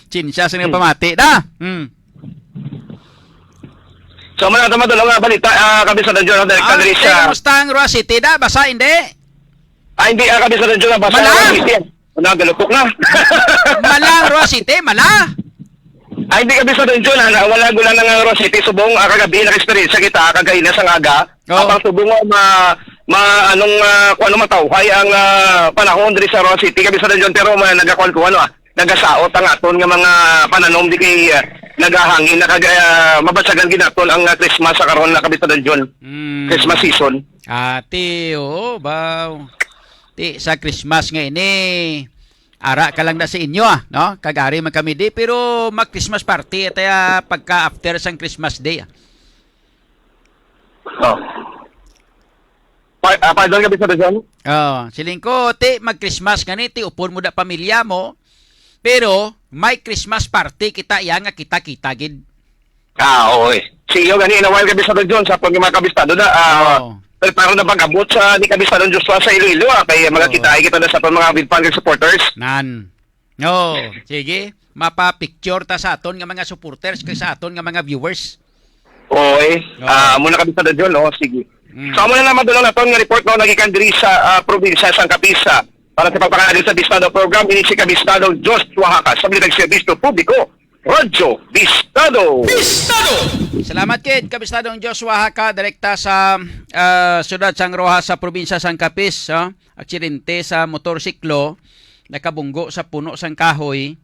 Chinsya sa nga pamati, da. So, madalo nga balita, Kapisadong John, kadiri sa... Kamusta ang Roa City, da? Basa, hindi? Hindi, Kapisadong John, basa na galupok na. Malang Roa City, mala? Hindi, Kapisadong John, wala gula ng Roa City, subong kagabi, nag-experience kita, kagainas ang aga, kapag subong anong matawhay ang panahon diri sa Roa City, Kapisadong John, pero nagakuan ko nagasaot ang aton nga mga pananom di kay nagahangin na mabasagan ginaton ang Christmas sa karon na, Kapisadong John. Christmas season. Ati, oo, baw. Ti sa Christmas nga ini. Ara ka lang na sa inyo, no? Kagari man kami di, pero mag-Christmas party, at pagka after sang Christmas Day. Oh. Pardon ka, Bisado John? Siling ko, mag-Christmas ganiti, upon mo da pamilya mo, pero may Christmas party kita, nga kita-kita, gid. Oo eh. Siyo gani inawal ka, Bisado John, sa pag mga kabistado na, parang napag-abot sa ni kabistado Joshua sa Iloilo, kaya mga kita na sa mga Vidpangag supporters. Sige, mapa-picture ta sa aton nga mga supporters, kay sa aton nga mga viewers. Oy, muna kabistado John, sige. So amo na naman doon naton nga report no nagikan diri sa probinsya sang Kapisa para sa pagpakadil sa Bistado program ini si Kabistado Joshua Haka sa nagservisyo publiko Radyo Bistado. Salamat kid Kabistadong Joshua Haka direkta sa siyudad sang Rojas sa probinsya sang Capiz. Aksidente sa motorsiklo nakabunggo sa puno sang kahoy.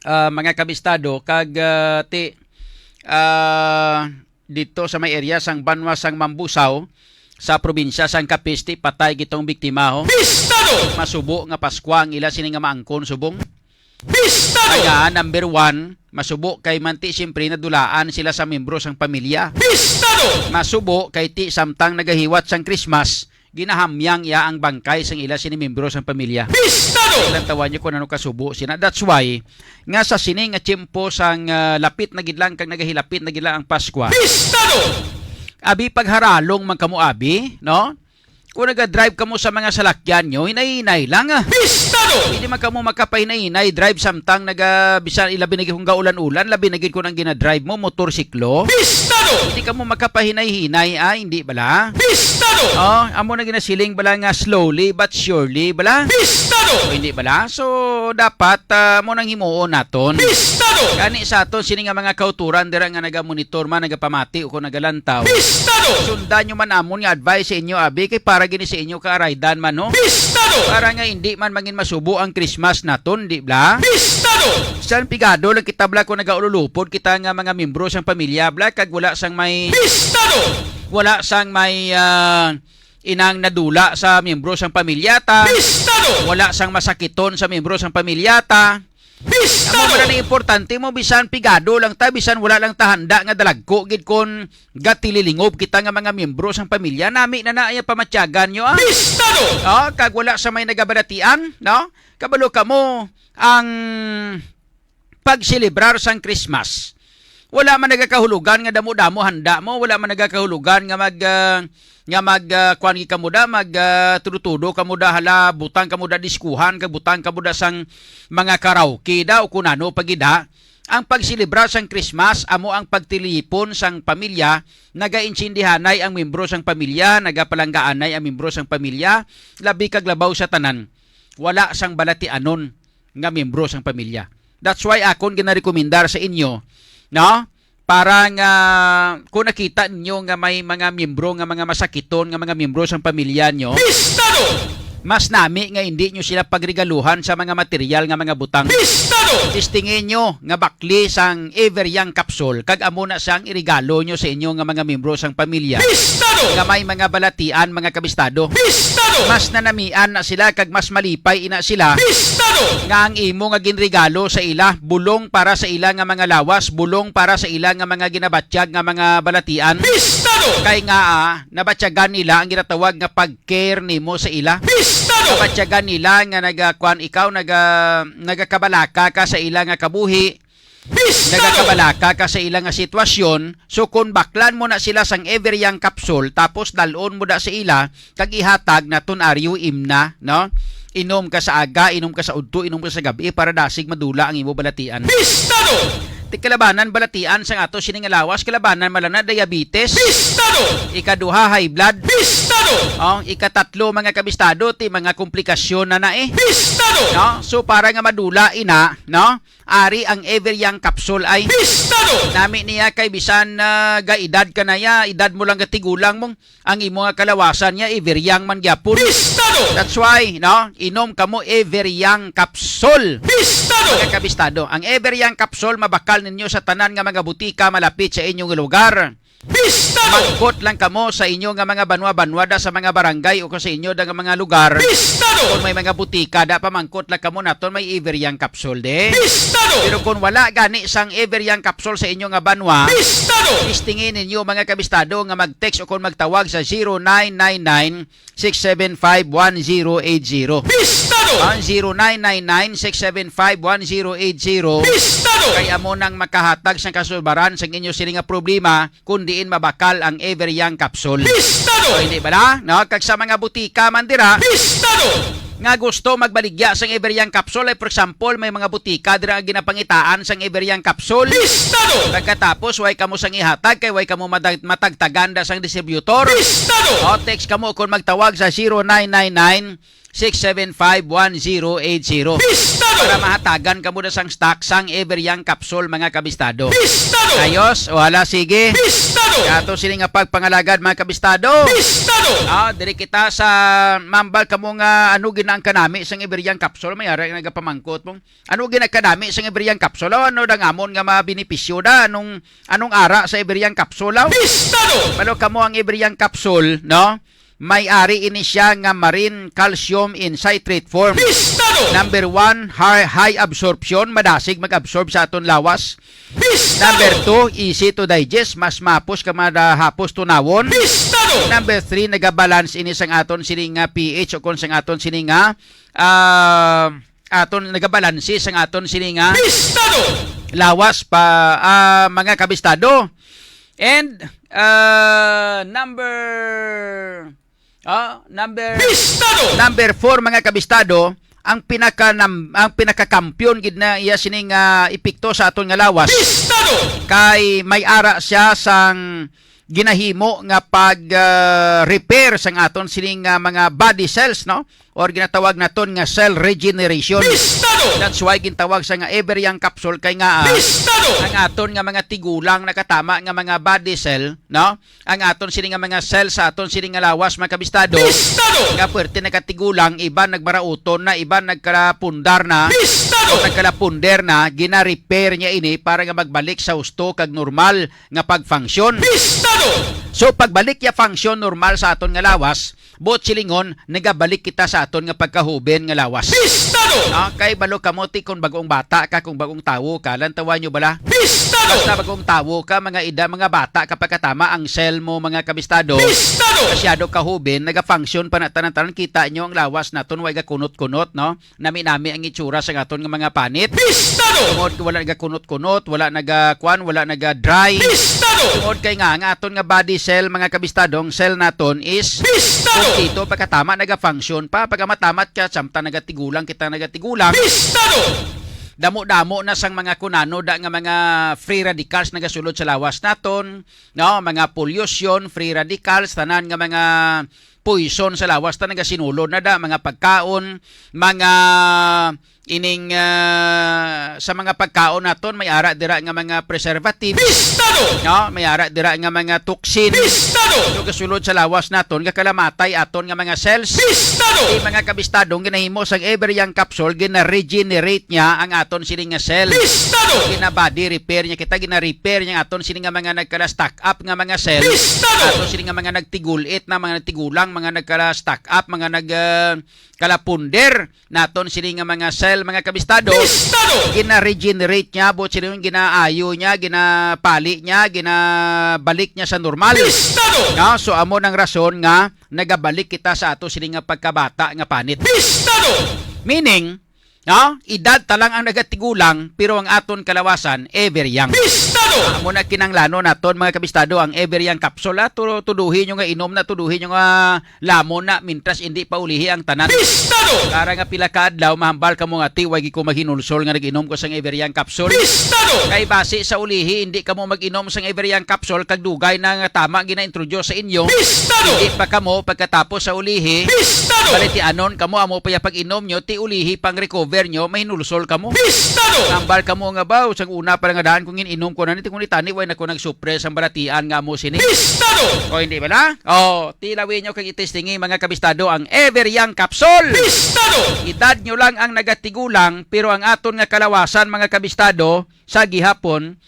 Mga kabistado kag dito sa may area sang Banwa sang Mambusaw sa probinsya sang Capiz patay gitong biktima ho. Masubo nga Pasko ang ila sini nga maangkon subong. Kaya number 1 masubo kay manti siyempre nadulaan sila sa membro sang pamilya. Masubo kay ti samtang nagahiwat sang Christmas ginahamyang iya ang bangkay sang ila sini membro sang pamilya. Ilang tawan niyo kung ano kasubo sina. That's why nga sa sini nga tiyempo sang lapit na gidlang kag nagahilapit na gidlang ang Pasko. Abi pagharalong man kamo abi, no? Kung nag-drive kamo sa mga salakyan nyo, hinay-hinay lang. Hindi man kamo makapahinay-hinay, drive samtang bisan ilabi naging kung gaulan-ulan, labi naging ko nang ginadrive mo, motorsiklo. Hindi kamo makapahinay-hinay, hindi bala? Amo na ginasiling bala nga slowly but surely, bala? Hindi bala? So, dapat mo nang himuon naton. Kani sa aton, sini nga mga kauturan, dira nga naga-monitor man, nagapamati o kung nagalantaw. Sundan nyo man amon nga advice sa inyo, abi, kay para gini sa inyo ka-raidan man, no? Para nga hindi man mangin masubo ang Christmas naton, di bla? San pigado lang kita bla kung nagaululupod kita nga mga membro sang pamilya bla kag wala sang may inang nadula sa membro sang pamilyata. Wala sang masakiton sa membro sang pamilyata. Amo man ang importante mo bisan pigado lang ta bisan wala lang ta handa nga dalagko gid kon gatililingob kita nga mga miyembro sang pamilya nami na naaya pamatyagan nyo kag wala sa may nagabalatian no kabalo kamo ang pagselebrar sang Christmas. Wala man nagakahulugan nga damo-damo handa mo, wala man nagakahulugan nga kuan gi kamo da tudo-tudo kamo da hala butang kamo da diskuhan kag butang kamo da sang mga karaoke da o kunano pagida. Ang pagselebrar sang Christmas amo ang pagtilipon sang pamilya, nagainsindihanay ang membro sang pamilya, nagapalanggaanay ang membro sang pamilya, labi kag labaw sa tanan. Wala sang balatianon nga membro sang pamilya. That's why akon ginarekomendar sa inyo, no? Para nga kung nakita ninyo nga may mga miyembro nga mga masakiton nga mga miyembro sang pamilya nyo, mas nami nga hindi nyo sila pagregaluhan sa mga material nga mga butang. Tistingin nyo nga bakli sang Ever Young Capsule kag amo na sang irigalo nyo sa inyo nga mga miyembro sang pamilya. Nga may mga balatian mga kabistado. Mas nanamian na sila kag mas malipay ina sila. Nga ang imo nga ginregalo sa ila bulong para sa ila nga mga lawas, bulong para sa ila nga mga ginabatsyag nga mga balatian. Kay nga nabatyagan nila ang ginatawag nga pag-care nimo sa ila. Nabatyagan nila nga nagakuan ikaw nagakabalaka ka sa ila nga kabuhi. Nagakabalaka ka sa ila nga sitwasyon. So kung baklan mo na sila sang Ever Young Capsule tapos dalon mo da sa ila kag ihatag na tunaryo imna, no? Inom ka sa aga, inom ka sa udto, inom ka sa gabi para dasig madula ang imo balatian. Ti kalabanan balatian sang ato sining lawas, kalabanan malana diabetes. Ikaduha high blood. Ikatatlo mga kabistado ti mga komplikasyon na no? So para nga madula ina, no? Ari ang Ever Young Capsule ay nami niya kay bisan gaedad ka na ya, edad mo lang gatigulang mong ang imo nga kalawasan niya Ever Young man gyapon. That's why, no? Inom kamo Ever Young Capsule. Mga kabistado, ang Ever Young Capsule mabakal ninyo sa tanan nga mga butika malapit sa inyong lugar. Bistado! Mangkot lang kamo sa inyo nga mga banwa-banwa da sa mga barangay o sa inyo da nga mga lugar. Bistado! Kung may mga butika da pamangkot lang kamo naton may Everyang capsule de. Bistado! Pero kung wala gani sang Everyang capsule sa inyo nga banwa, Bistado! istingin ninyo mga kabistado nga mag-text o kung magtawag sa 0999-675-1080. Bistado! Ang 0999-675-1080. Bistado! Kay amo nang makahatag sa kasulbaran sa inyo sila nga problema kung diin mabakal ang Everyang capsule. Bistado! So, hindi ba na? No? Kag sa mga butika man dira, Bistado! nga gusto magbaligya sang Everyang capsule, ay for example, may mga butika dira nga ginapangitaan sang Everyang capsule. Bistado! Pagkatapos, way kamo sang ihatag, kay way kamo matagtaganda sang distributor. Bistado! O, text kamo kung magtawag sa 0999-675-1080. Bistado! Para mahatagan kamo na sang stock sang Everyang capsule, mga kabistado. Bistado! Ayos, o hala, sige. Bistado! Kato siling nga pagpangalagad, mga kabistado. Bistado! Diri kita sa mambal kamo nga ano ginang kanami sang Everyang capsule, may ara nagapamangkot mong. Ano ginang kanami sang Everyang capsule? Ano da ngamon nga mabenepisyo da anong ara sa Everyang capsule? Bistado! Malo kamo ang Everyang capsule, no? May-ari ini siya nga marine calcium in citrate form. Bistado! Number 1, high absorption, madasig mag-absorb sa aton lawas. Bistado! Number 2, easy to digest, mas mapos ka madahapos tunawon. Bistado! Number 3, nagabalance ini sang aton sining pH o kung sang aton sining aton nagabalansi sang aton sining Bistado! lawas pa mga kabistado. And Bistado! number 4, mga kabistado, ang pinakakampiyon gid na iya sining epekto sa aton nga lawas. Bistado! Kay may ara siya sang ginahimo nga pag-repair sang aton sining mga body cells, no? Or ginatawag naton nga cell regeneration. Bistado! That's why gintawag sa nga Everyang capsule kay nga Bistado! ang aton nga mga tigulang nakatama nga mga body cell, no? Ang aton sining nga mga cell sa aton sining nga lawas, mga kabistado. Bistado! Nga puwerte nakatigulang, iba nagmarauton na, iba nagkalapundar na. Bistado! O nagkalapunder na, gina-repair niya ini para nga magbalik sa husto kag normal nga pag-function. Bistado! So pagbalik ya function normal sa aton nga lawas, buot silingon nagabalik kita sa aton nga pagkahuben nga lawas. Bistado! Kay balo kamote kung bagong bata ka, kung bagong tawo ka, lantawan nyo bala? Bistado! Basta bagong tawo ka, mga mga bata kapag katama ang cell mo, mga kabistado. Bistado! Masyado kahuben, naga-function pa na tanan-tanan, kita nyo ang lawas naton, way gakunot-kunot, no? Nami-nami ang itsura sa aton nga mga panit. Bistado! Tungod wala naga-kunot-kunot, wala naga-kwan, wala naga-dry. Bistado! Tungod kay nga aton nga body cell, mga kabistadong cell naton is Bistado! kung dito pagkatama naga-function pa, pag matamat ka, samta nagatigulang kita nagatigulang. Bistado! Damo-damo na sang mga kunano da nga mga free radicals nagasulod sa lawas naton, no? Mga pollution, free radicals, tanan nga mga poison sa lawas ta nagasinulod na da, mga pagkaon, mga ining sa mga pagkaon naton may ara dira nga mga preservatives. Bistado! No, may ara dira nga mga toxin. Bistado! So kasulod sa lawas naton kakalamatay aton nga mga cells. Bistado! Di mga kabistadong ginahimo sang Everyang capsule, gina-regenerate niya ang aton sining nga cell. Bistado! Gina-body repair niya kita, gina-repair niya aton sining nga mga nagkala-stack up nga mga cell. Bistado! Aton sining nga mga nagtigulit na mga nagtigulang, mga nagkala-stack up, mga kalapunder naton sining nga mga cell, mga kabistado. Bistado! Gina-regenerate niya, buot sining ginaayo niya, ginapali niya, ginabalik niya sa normal. Bistado! No, so amo nang rason nga nagabalik kita sa ato sining nga pagkabata nga panit. Bistado! Meaning, no, edad talang ang nagatigulang pero ang aton kalawasan Everyang. Bistado! Amo na kinanglano naton, mga kabistado, ang Everyang capsule. Tuduhin nyo nga inom na, tuduhin nyo nga lamon na mintras hindi pa ulihi ang tanan. Bistado! Para nga pila ka adlaw mahambal ka mo nga tiwag ko mahinulsol nga nag-inom ko sang Everyang capsule. Bistado! Kay base sa ulihi hindi ka mo mag-inom sang Everyang capsule kag dugay na nga tama gina-introduce sa inyo. Bistado! Hindi pa kamo pagkatapos sa ulihi Bistado! baliti anon kamo amo pa ya pag-inom nyo ti ulihi pang recover nyo mahinulsol kamo. Bistado! Nambal kamo nga ba sang una pa nga daan kung inom ko na niti kung itani way nako nag-suppress ang balatian nga mo sini. Bistado! O hindi ba na? Tilawin nyo kag itestingi, mga kabistado, ang Everyang capsule. Bistado! Edad nyo lang ang nagatigulang pero ang aton nga kalawasan, mga kabistado, sa gihapon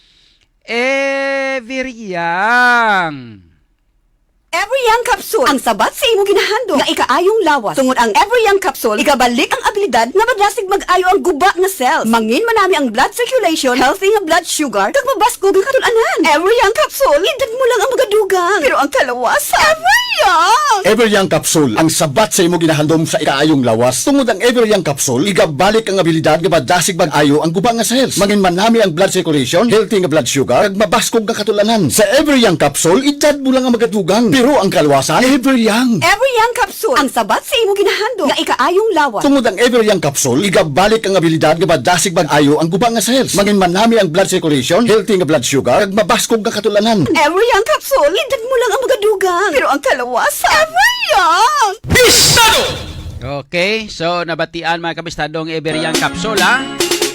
Everyang. Everyang Capsule ang sabat sa imo ginahandog nga ikaayong lawas. Tungod ang Everyang Capsule, igabalik ang abilidad nga madlasig mag-ayo ang guba nga cells. Mangin manami ang blood circulation, healthy nga blood sugar, kag mabaskog ang katun-anan. Everyang Capsule, idag mo lang ang magadugang. Pero ang kalawasan, Everyang! Everyang Capsule ang sabat sa imo ginahandom sa ikaayong lawas. Tungod ang Everyang Capsule, igabalik ang abilidad nga madasig mag-ayo ang guba nga cells. Mangin manami ang blood circulation, healthy nga blood sugar, kag mabaskog nga katulanan. Sa Everyang Capsule, idad mo lang ang magadugang. Pero ang kalawasan, Everyang. Everyang Capsule ang sabat sa imo ginahandog nga ikaayong lawas. Tungod ang Everyang Capsule, igabalik ang abilidad nga madasig mag-ayo ang guba nga cells. Mangin manami ang blood circulation, healthy nga blood sugar, kag mabaskog nga katulanan. Everyang Capsule, idag mo lang ang magadugang. Pero ang kalawasan, Everyang! Bistado! Okay, so nabatian mga kabistadong Everyang Capsule, ha?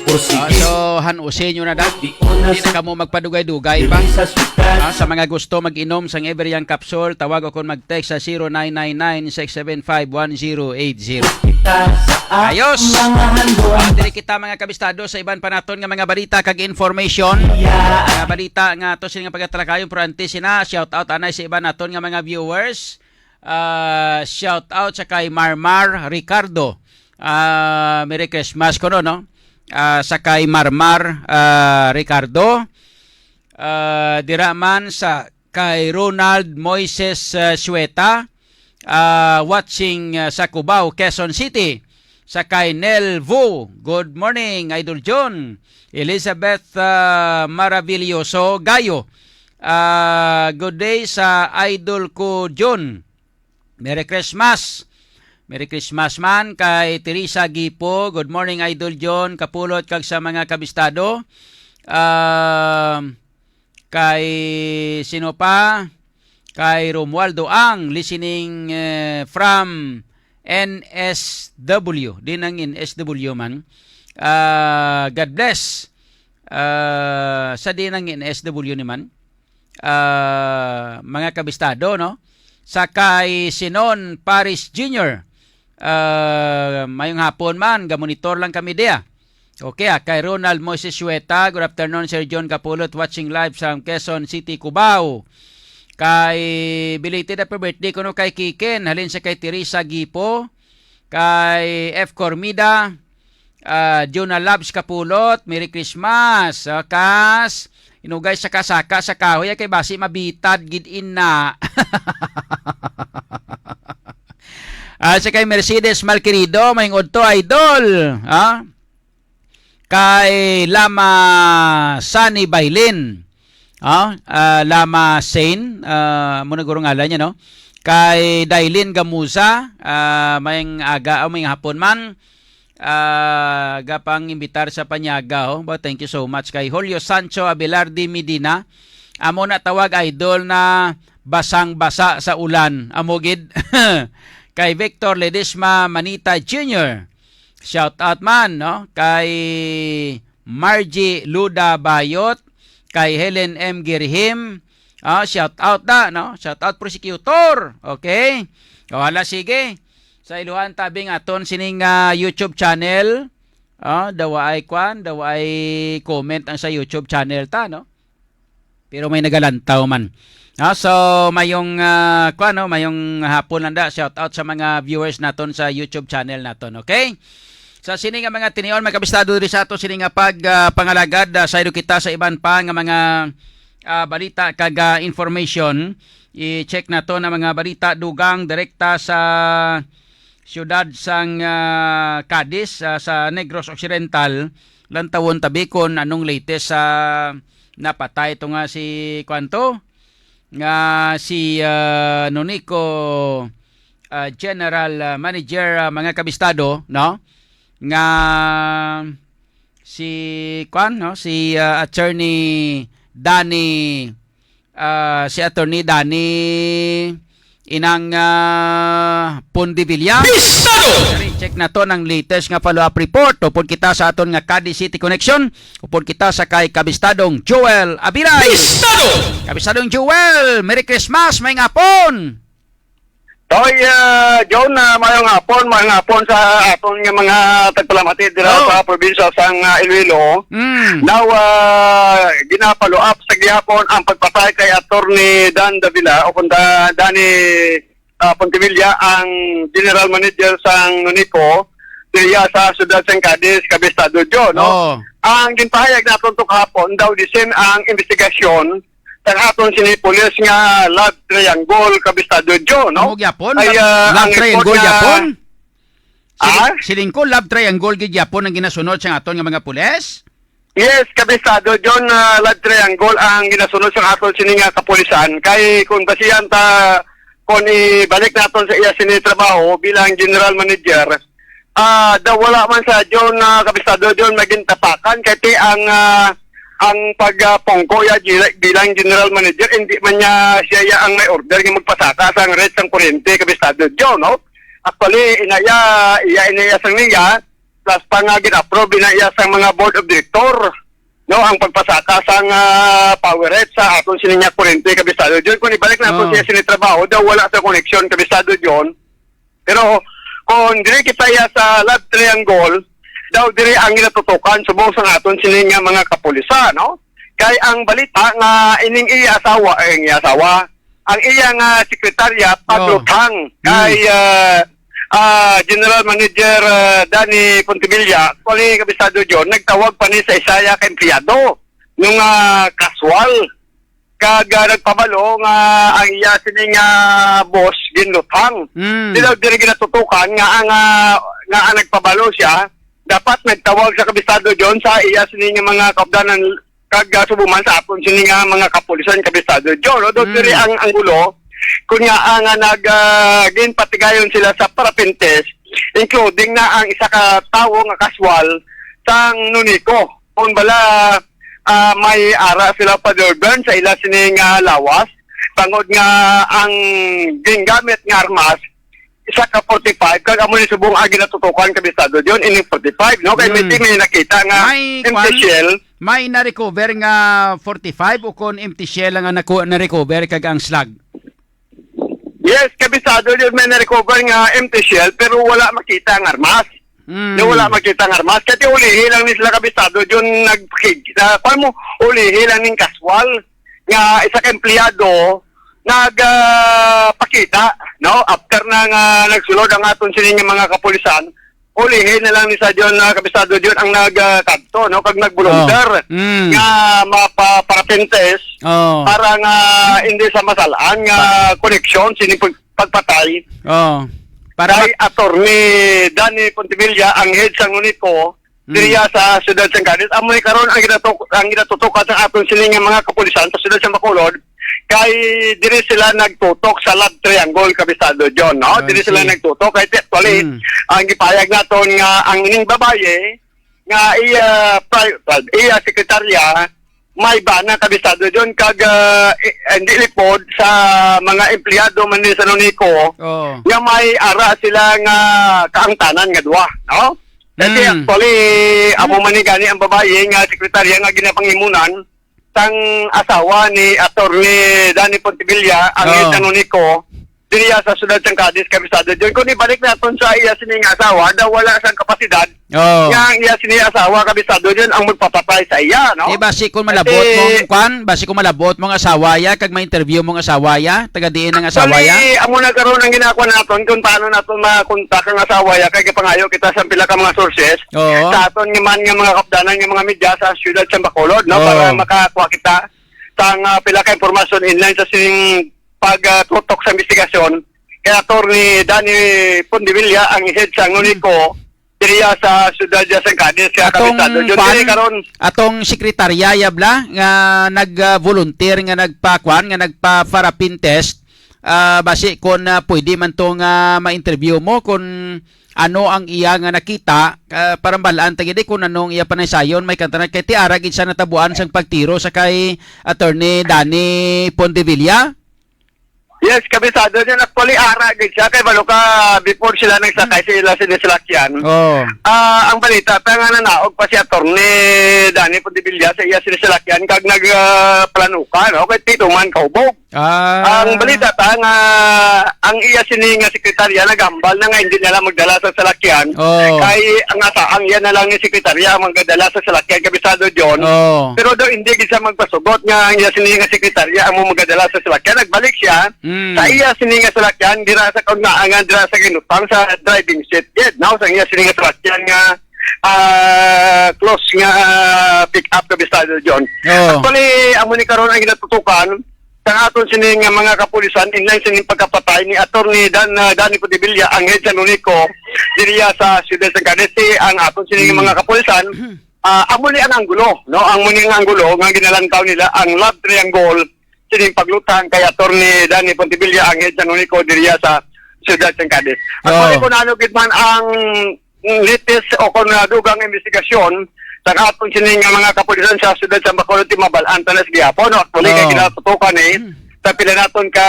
Porsige, So, hanusin nyo na dat. di una Hindi na sa kamo magpadugay-dugay pa. diri sa syudad Sa mga gusto mag-inom sang Everyang Capsule, tawag ako mag-text sa 0999-675-1080. kita sa Ayos! mga handog. Diri kita mga kabistado sa iban pa naton nga mga balita kag information. Ya, Mga balita nga to sila nga pagkatrakayon pero antes sina shout out anay sa iban naton nga mga viewers. Shout out sa kay Marmar Ricardo. Merry Christmas ko no. Sa kay Marmar Ricardo. Diraman sa kay Ronald Moises Sueta. Watching sa Cubao, Quezon City. Sa kay Nel Vu, good morning Idol John. Elizabeth Maravilloso Gayo, good day sa Idol ko John. Merry Christmas. Merry Christmas man kay Teresa Gipo, good morning Idol John. Kapulot kag sa mga kabistado. Kay sino pa? Kay Romualdo Ang, listening from NSW. Di nang NSW man. God bless. Sa di nang NSW naman. Mga kabistado, no? Sa kay Sinon Paris Jr. Mayong hapon man, gamonitor lang kami dia. Okay, kay Ronald Moises Sueta, good afternoon Sir John Kapulot, watching live sa Quezon City, Cubao. Kay belated happy birthday kuno kay Kiken, halin sa kay Teresa Gipo, kay F. Cormida, Jonah Labs Kapulot, Merry Christmas. Kas, inugay sa kasaka sa kahoy kay basi mabitad gid inna. Sa kay Mercedes Malquerido, may udto idol, kay Lama Sunny Bailin. Lama Sain, muna gurong ngalan niya, no? Kay Dailin Gamusa, mayang aga, mayang hapon man, gapang imbitar sa panyaga, but thank you so much. Kay Julio Sancho Abelardi Medina, amo na tawag idol na basang-basa sa ulan, amogid. Kay Victor Ledesma Manita Jr., shout out man, no? Kay Margie Luda Bayot, kay Helen M. Girhim, shout out na, no? Shout out prosecutor. Okay? Wala sige. Sa iluhan tabing aton sining YouTube channel. Dawa ay comment ang sa YouTube channel ta, no? Pero may nagalantaw man. So mayong mayong hapon landa, shout out sa mga viewers naton sa YouTube channel naton, okay? Sa sini nga mga tinion, mga kabistado diri sa ato sini nga pangalagad sa ido kita sa iban pa nga mga balita kag information. I-check nato na mga balita dugang direkta sa siyudad sang Cadiz sa Negros Occidental. Lantawon tabikon anong latest sa napatay ito nga si Kwanto nga si Nonico General Manager mga kabistado, no? Nga si attorney Danny inang Pondivilla. Check na to ng latest nga follow-up report upod kita sa aton nga Cadiz City Connection, upod kita sa kay kabistadong Joel Abiray. Kabistadong Joel, Merry Christmas, may ngapon. Oy, John, mayong hapon sa atong nga mga tagpalamati dira Oh. sa probinsya sang Iloilo. Now, ginapalo up sa gihapon ang pagpatay kay Attorney Dan Davila o kunda Dani Pontivilla, ang General Manager sang Nunico diya sa Ciudad San Cadiz, Kabestado, John. No? Oh. Ang ginpahayag naton to kahapon daw disin ang investigasyon sa aton sinipulis nga love triangle, Kabestado, John. No? Mo gyapon? Ay, Love ang triangle report nga- gyapon? Ah? Silingko love triangle gid gyapon ang ginasunod sa aton nga mga pulis? Yes, Kabestado, John, love triangle ang ginasunod sa aton sini nga kapulisan. Kay kung basihan ta kung ibalik naton sa iya sini trabaho bilang general manager, daw wala man sa John, Kabestado, John, maging tapakan kay ang pagpongko ya bilang general manager, hindi man niya siya ang may order nga magpasaka sa rate sang kuryente, Kabestado, John, no? Actually, inaya sang niya, plus pa nga gin-approve inaya sang mga board of director, no, ang pagpasaka sang power rate sa aton sininya kuryente, Kabestado, John. Kung ibalik na aton siya sinitrabaho, daw wala sa connection, Kabestado, John. Pero kung diri kita ya sa love triangle, daw diri ang ginatutukan subong sa aton sini nga mga kapulisan, no? Kay ang balita nga ining iya asawa, ang iya nga sekretarya paglutang kay General Manager Dani Pontivilla, kung Kabestado, John, nagtawag pa ni sa isaya ka empleyado nung casual kag nagpabalo nga ang iya sini nga boss ginlutang. Sila diri ginatutukan nga ang nagpabalo siya, dapat nagtawag sa Kabestado, John, sa iya sini nga mga kaupdanan kag subuman sa aton sini nga mga kapulisan, Kabestado, John. O diri ang gulo kun nga ang ginpatigayon sila sa parapentes, including na ang isa ka tawo nga kaswal sang Nunico. Kung bala may ara sila pa Durban sa ila sini nga lawas, bangod nga ang gingamit nga armas isa ka 45 kag amo ni subong agi natutukan, Kabestado, John, ini 45, no? Kay may tingin nakita nga May empty shell. May na-recover nga 45 o kon empty shell nga na-recover kag ang slug? Yes, Kabestado, John, may na-recover nga empty shell pero wala makita ang armas. No, wala makita ang armas. Kasi ulihin lang ni sila, Kabestado, John, paano mo ulihin lang ng kaswal nga isa ka empleyado nagpakita, no? After na nga nagsulod ang aton sini nga mga kapulisan, ulihin na lang ni sa John, Kabestado, John, ang nagkanto, no? Kag nagvolunteer nga mapaparapentes para nga hindi sa masalaan nga koneksyon sini pagpatay. Para Kay Attorney Dani Pontivilla, ang head sang Nunico diriya sa Ciudad San Cadiz. Amoy karon ang ginatutukan sa aton sini nga mga kapulisan sa Ciudad San Bacolod, kay diri sila nagtutok sa love triangle, Kabestado, John, no? Diri sila nagtutok kay actually ang gipayag naton nga ang ining babaye nga iya sekretarya may bana, Kabestado, John, kag hindi lipod sa mga empleyado man ni sa Nunico nga may ara sila nga kaangtanan nga duwa, no? Kasi actually amo man ni gani ang babaye nga sekretarya nga ginapangimunan sang asawa ni Attorney Dani Pontivilla, ang sa Nunico diriya sa Ciudad San Cadiz, Kabestado, John. Kung ibalik naton sa iya sini nga asawa, daw wala sang kapasidad nga ang iya sini asawa, Kabestado, John, ang magpapatay sa iya, no? basi kung malabot basi kung malabot mong asawa ya kag ma-interview mong asawa ya, taga diin ang asawa ya. Amo nagkaroon ng ginagawa naton kung paano naton makontak ang asawa ya, kay pangayo kita sa pila ka mga sources sa aton nga man nga mga kapdanan nga mga media sa Ciudad San Bacolod, no? Para makakuha kita sa pila ka impormasyon inline sa sining pagtutok sa investigasyon kay Attorney Dani Pontivilla, ang head sa Nunico diriya sa Ciudad San Cadiz, Kabestado, John. Diri karon atong sekretarya yabla nga nag-volunteer nga nagpakuan nga nagpa-parapin test, basi kung pwede man to nga ma-interview mo kung ano ang iya nga nakita, para malaan tagidi kung anong iya panaysayon may kantanan kay ti arag sa natabuan sang pagtiro sa kay Attorney Dani Pontivilla. Yes, kabisado niya. Actually, ara agad siya. Kaya balo ka, before sila nagsakay, sila sinisalakyan. Oh. Ang balita, nga nanaog pa si Atty. Danny Pontevilla sa iya sinisalakyan kag nagplanuka, no? Kaya tito man kaubog. Ang balita, nga ang iya sininga sekretarya nagambal na nga hindi nila magdala sa salakyan. Oh. Kay ang iya na lang ni sekretarya ang magdala sa salakyan, kabisado John. Oh. Pero daw hindi siya magpasugot nga ang iya sininga sekretarya ang magdala sa salakyan. Nagbalik siya. Sa iya sininga salakyan, dira sa kaungaangan, dira sa ginutang sa driving seat. Yet, now sa iya sininga salakyan nga close nga pick up kabisado John. Oh. Actually, amo ni karon ang ginatutukan sa aton sining mga kapulisan inline sining pagkapatay ni Atty. Danny Pontevilla ang head sa Nunico diriya sa Ciudad San Carlos. Ang aton sining mga kapulisan amo ni ang anggulo, no? Ang muning anggulo nga ginalantaw nila ang love triangle sining paglutang kay Atty. Danny Pontevilla ang head sa Nunico diriya sa Ciudad San Carlos. Actually, kung ano man ang latest o kung dugang investigasyon sa atong sining mga kapulisan sa Ciudad San Bacolod, Mabalaan, Talas, Giapo, no? Actually, kaya ginatutukan sa pila naton ka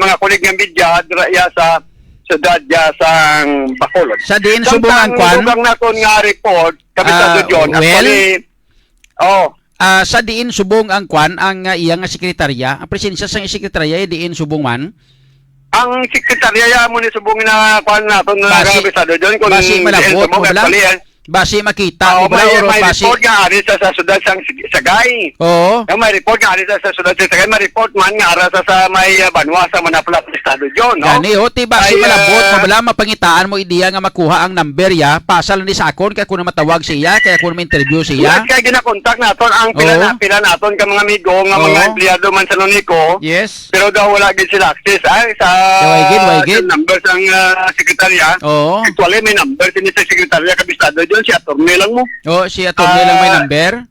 mga kulig ng media dira sa Ciudad sa Bacolod. Sa diin subong ang kwan. Dugang naton nga report, kabisado John. Actually, sa diin subong ang kwan ang iyang sekretarya, ang presensya sa sekretarya diin subong man. Ang sekretarya mo ni subong na kwan naton nga kabisado John kung basi malabot mo bala. Basi makita mo bala oro may basi. report nga ari sa Ciudad Sang Sagay. Oo. May report nga ari sa Ciudad Sang Sagay, may report man nga ara sa may Banwa sa Manapla Estado John, no? Gani ho, ti basi malabot mo bala mapangitaan mo ideya nga makuha ang number ya, pasal ni sakon kaya kuno matawag siya, kaya kuno ma-interview siya. Yes, kaya ginakontak naton ang pila naton ka mga amigo nga mga empleyado man sa Nunico. Yes. Pero daw wala gid sila access sa Waygid. number sang sekretarya. Oo. Actually may number din sa sekretarya kabisado John, si attorney lang mo. Oh, si attorney lang may number.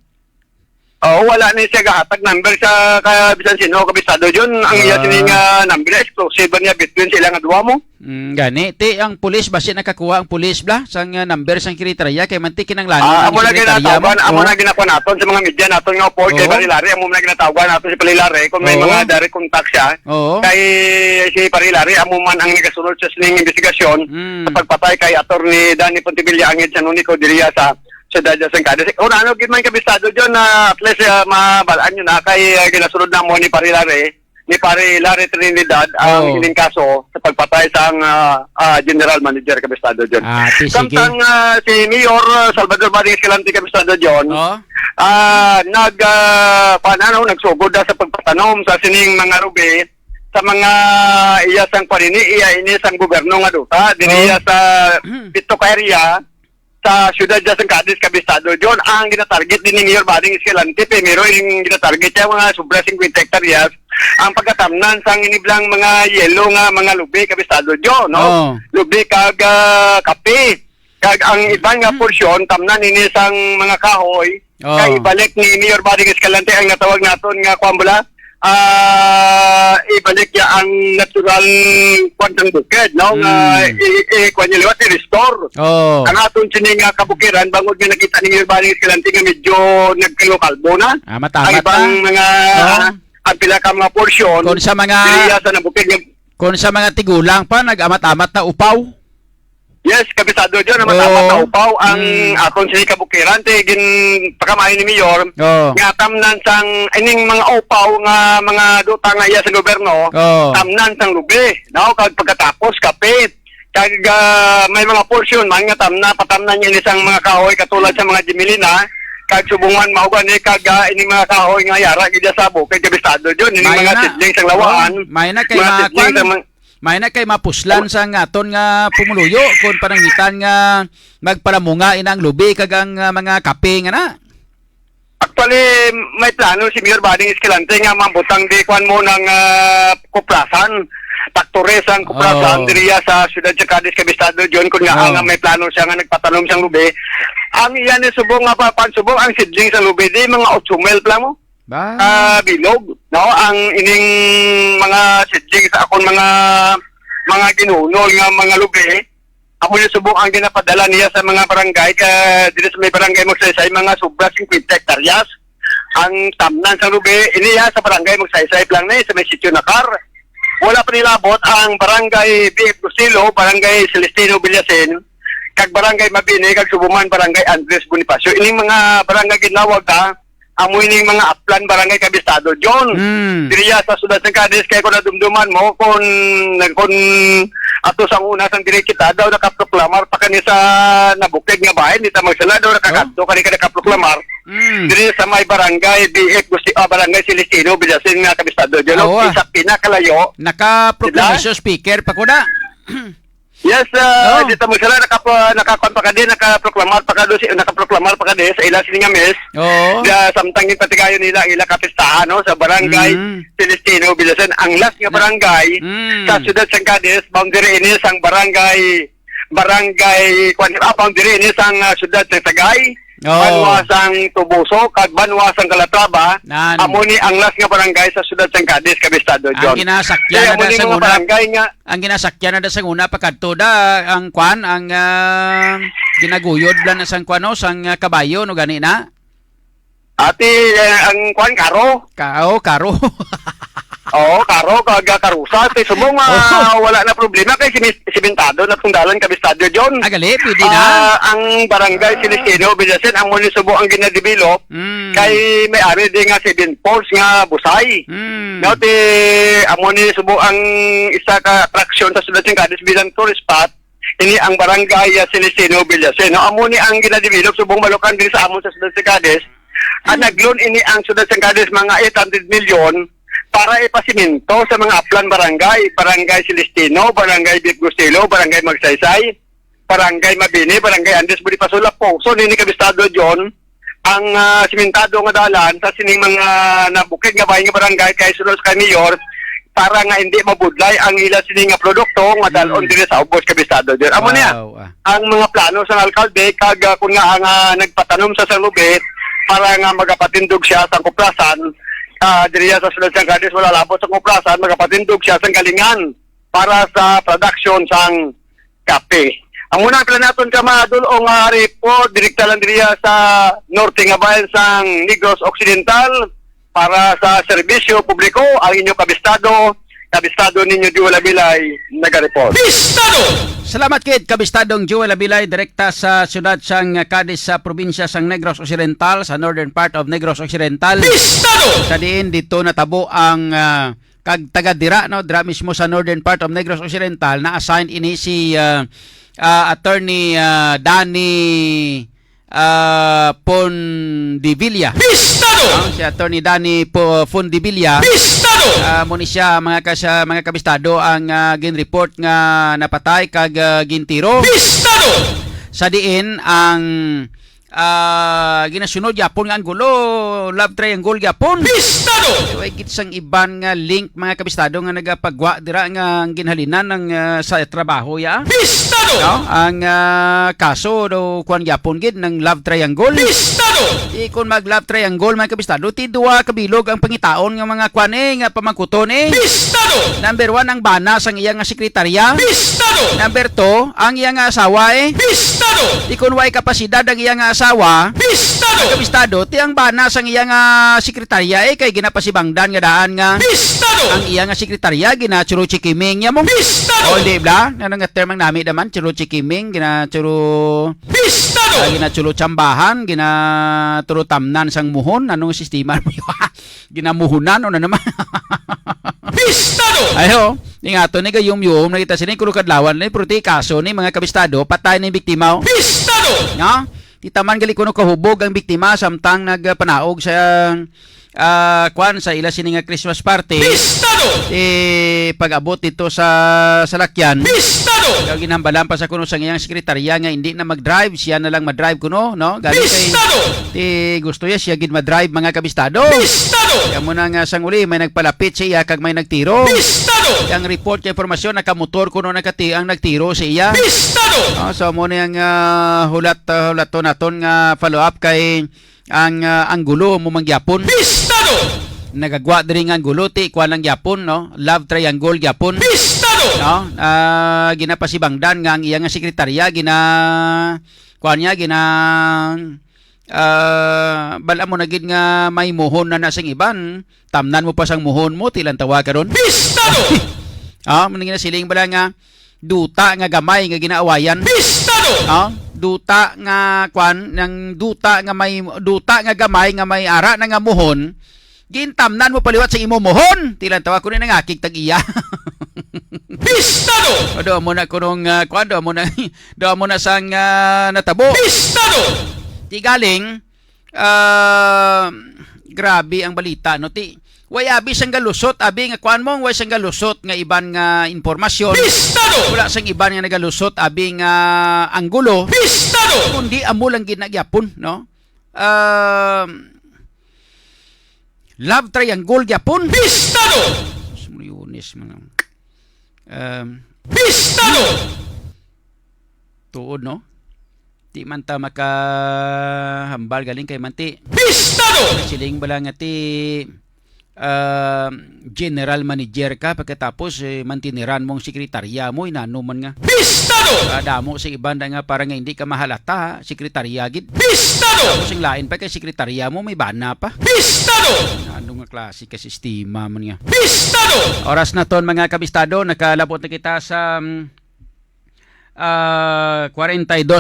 Wala na siya gahatag number sa kabisan sino kabisado John. Ang iya sining number exclusive niya between sila nga duwa mo. Gani, ti ang pulis basi nakakuha ang pulis bla sang number sang sekretarya kay manti kinanglan amo na ginatawagan, amo na ginakuha naton sa mga media naton nga po kay Parilari, amo na ginatawagan naton si Parilari kung may mga direct contact siya. Kay si Parilari amo man ang nagasunod sa sining investigasyon sa pagpatay kay Atty. Danny Pontevilla ang sa Nunico diriya sa Ciudad San Carlos. Kung ano gid man kabisado John na at least mabalaan nyo na kay ginasunod na mo ni Parilari Trinidad ang ining kaso sa pagpatay sa General Manager kabisado John. Samtang si Mayor Salvador Maring Escalante kabisado John nagsugod sa pagpatanom sa sining mga rubi sa mga iyasang panini inisang gobyerno nga duta diriya sa pito ka area sa Ciudad San Carlos kabisado John. Ang ginatarget din ni Mayor Maring Escalante pero yung ginatarget niya mga sobra 50 hectares ang pagkatamnan sang iniblang mga yelo nga mga lubi kabisado John, no? Lubi kag kape kag ang ibang nga porsyon tamnan ini sang mga kahoy kay ibalik ni Mayor Maring Escalante ang natawag naton nga kuambula ibalik ya ang natural kwantang bukid, no? Kanya liwat i-restore. Ang aton sining kabukiran, bangod nga nakita ni Mayor Maring Escalante nga medyo nagkalokalbo na. Ang ibang mga ang pila ka mga porsyon kung sa mga kung sa mga tigulang pa nag-amat-amat na upaw. Yes, kabisado dyan na matapat na upaw ang aton sining kabukiran gin pakamahin ni Mayor nga tamnan sang ining mga upaw nga mga duta nga iya sa gobyerno tamnan sang lubi, no? Kag pagkatapos kapit kag may mga porsyon man nga patamnan niya isang mga kahoy katulad sa mga Jimilina kag subungan maugan ni kag ining mga kahoy nga yara gid sa bukid kabisado dyan ining mga sidling sang lawaan may na kay may na kay mapuslan sa aton nga pumuluyo kung panangitan nga magpalamunga inang lubi kag ang mga kape nga na. Actually, may plano si Mayor Maring Escalante nga mambutang di kwan mo ng kuplasan. Taktores ang kuplasan diriya sa Ciudad San Carlos kabisado John kung nga may plano siya nga nagpatanom siyang lubi. Ang iyan ni subong nga pansubong ang sidling sa lubi di mga 8 mil plano. Bilog, no? Ang ining mga sidling sa akong mga ginunol nga mga lubi ako yung subong ang ginapadala niya sa mga barangay dito sa may barangay Magsaysay mga sobra 50 hectares ang tamnan sa lubi iniya sa barangay Magsaysay lang na sa may sitio Nakar wala pa nilabot ang barangay BF Gustilo, barangay Celestino Villasen, kag barangay Mabini, kag Subuman, barangay Andres Bonifacio. Ining mga barangay ginawag amo ining mga aplan barangay kabistado. John, diriya sa sudad ng Cadiz, kaya kung nadumduman mo, kung ato sang una sang diri kita daw nakaproklamar pa kani sa nabukid nga bahay, nita magsala daw nakakadto kani ka nakaproklamar. Diri sa may barangay BF Gustilo, barangay Celestino Villasen nga kabistado. John, isa pinakalayo. Naka-proclamation speaker pa ko na. Yes, dito mo sila nakaproklamar pa ka sa ila sininga mes. Samtang yung patigayo nila ila kapistahan no sa barangay Celestino Villasen, ang last nga barangay sa siyudad San Cadiz, boundary ini sang barangay boundary ini sang siyudad sa Sagay. Banwasang Tubuso, kag Banwasang Calatrava, amo ni ang last nga barangay sa siyudad San Cadiz, kabistado John. Ang ginasakyan na sa una. Ang ginasakyan na sa una pagkadto ang kwan ang ginaguyod lang na sang kwano sang kabayo no gani na. Ati ang kwan karo. Karo. Karo kag karusa kay subong wala na problema kay simentado na tungdalan kabistado John. Gali, pwede na. Ang barangay Celestino Villasen ang muli subo ang gina-develop kay may ari din nga 7 poles nga busay. Now ti amo ni subo ang isa ka attraction sa sudad ng Cadiz bilang tourist spot. Ini ang barangay Celestino Villasen. No, amo ni ang gina-develop subong malukan din sa amon sa sudad ng Cadiz. Ang nag-loan ini ang sudad ng Cadiz mga 800 million para ipasiminto sa mga aplan barangay Celestino, barangay BF Gustilo, barangay Magsaysay, barangay Mabini, barangay Andres Bonifacio, Laposo, nini kabistado John, ang simentado nga dalan sa sining mga nabukid nga bahay nga barangay kay sunod sa mayor para nga hindi mabudlay ang ila sining nga produkto nga dalon dinhi sa ubos kabistado John. Amo niya ang mga plano sa alkalde kag kun nga ang nagpatanom sa Salubet para nga magapatindog siya sa kuplasan. Diriya sa sulod sang Cadiz wala labot sa kuplasan, magapatindog siya sang galingan para sa production sang kape. Ang muna pala natin ka madulong report direkta lang diriya sa norte nga bayan sang Negros Occidental para sa serbisyo publiko ang inyong kabistado ninyo Joel Abilay naga-report. Bistado! Salamat kid kabistadong Joel Abilay direkta sa siyudad sang Cadiz sa probinsya sang Negros Occidental sa northern part of Negros Occidental. Bistado! Sa diin dito natabo ang kag taga-dira no, dira mismo sa northern part of Negros Occidental na assign ini si attorney Danny Pondivilla. Bistado! Si attorney Danny Pondivilla. Bistado! Muni siya mga kabistado ang gin-report nga napatay kag gintiro. Bistado! Sa diin ang ginasunod yapon nga ang gulo, love triangle yapon. Bistado! Way gitsang iban nga link mga kabistado nga nagapagwa dira nga ang ginhalinan ng sa trabaho ya. Bistado! No? Ang kaso do kuan yapon gid ng love triangle. Bistado! Kung mag love triangle mga kabistado, ti duwa kabilog ang pangitaon nga mga kuan nga pamangkuton Bistado! Number 1 ang bana sang iyang nga sekretarya. Bistado! Number 2 ang iyang nga asawa Bistado! Di kun way kapasidad ang iyang nga asawa. Bistado! Kabistado, ti ang bana sang iyang sekretarya kay ginapasibangdan nga daan nga Bistado! ang iyang nga sekretarya ginachuro chikiming niya mo. Bistado! O di bla, ano nga term ang nami naman, churo chikiming, ginachuro Bistado! ginachuro chambahan, ginaturo tamnan sang muhon, anong sistema mo yun? Ginamuhunan o na naman. Bistado! Ayo, ingato ni gayum-yum nakita sini kulukadlawan ni prote kaso ni mga kabistado patay ni biktima. Bistado! No? Titaman gali kuno kahubog ang biktima samtang nagpanaog sa kwan sa ila sini nga Christmas party. Bistado! Pag-abot dito sa salakyan. Bistado! Kaya ginambalan pa sa kuno sa iyang sekretarya nga hindi na mag-drive, siya na lang mag-drive kuno, no? Galing kay Bistado! gusto niya siya gid ma-drive mga kabistado. Bistado! Kaya mo na nga sang uli may nagpalapit siya kag may nagtiro. Bistado! Ang report kay informasyon nakamotor kuno ang nagtiro sa iya. Bistado! So mo na ang hulat naton nga follow up kay ang gulo mo mangyapon. Bistado! Nagagwa diri nga ang gulo ti kuan lang gyapon no, love triangle gyapon. Bistado! No, ginapasibangdan nga ang iyang sekretarya kuan niya bala mo na gid nga may muhon na nasing iban, tamnan mo pa sang muhon mo tilang tawa karon. Bistado! Muna ginasiling bala nga duta nga gamay nga ginaawayan. Bistado! Duta nga kwan ng duta nga gamay nga may ara na nga muhon. Gintamnan mo paliwat sa imo mohon. Tilan tawa ko ni nangakig tag-iya. Bistado! Do mo na kunong kwan do mo na sang natabo. Bistado! Ti galing grabe ang balita no ti. Way abi sang galusot, abi nga kwan mong way sang galusot nga iban nga informasyon. Bistado! Wala sang iban nga nagalusot abi nga anggulo. Bistado! Kundi amo lang ginagyapon, no? Love triangle gyapon. Bistado! Yunis mga Bistado! tuod, no? Di man ta makahambal galing kay manti. Bistado! Siling bala nga ti general manager ka pagkatapos mantiniran mong sekretarya mo inanuman nga. Bistado! Damo sa iban nga para nga hindi ka mahalata, sekretarya gid. Bistado! Tapos ang lain pa kay sekretarya mo may bana pa. Bistado! Ano nga klase ka sistema man nga. Bistado! Oras na ton mga kabistado, nakalabot na kita sa 42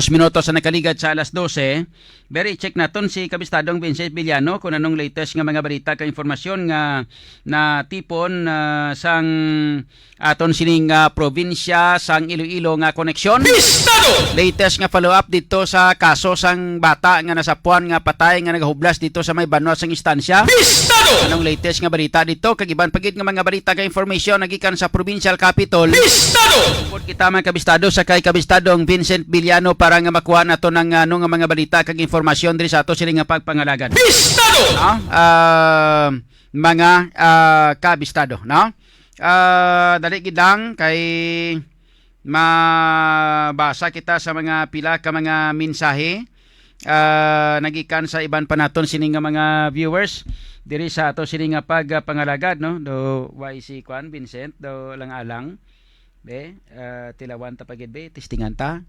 minutos na nakaligad sa alas 12. Very check naton si kabistadong Vincent Villano kung anong latest nga mga balita ka informasyon nga na tipon sang aton sining probinsya sang Iloilo nga koneksyon. Bistado! Latest nga follow up dito sa kaso sang bata nga nasapuan nga patay nga nagahublas dito sa may Banwa sang istansya. Bistado! Anong latest nga balita dito? Kagiban pagit nga mga balita ka information nagikan sa provincial capital. Bistado! Bukod kita mga kabistado sa kay kabistadong Vincent Villano para nga makuha nato ng nga mga balita kag informasyon diri sa ato sila nga pagpangalagan. Bistado! Mga kabistado, no? Dali gidang kay mabasa kita sa mga pila ka mga mensahe nagikan sa iban pa naton sini nga mga viewers diri sa ato sini nga pagpangalagad, no? Do YC Kwan Vincent do lang alang be tilawan ta pagid be testingan ta.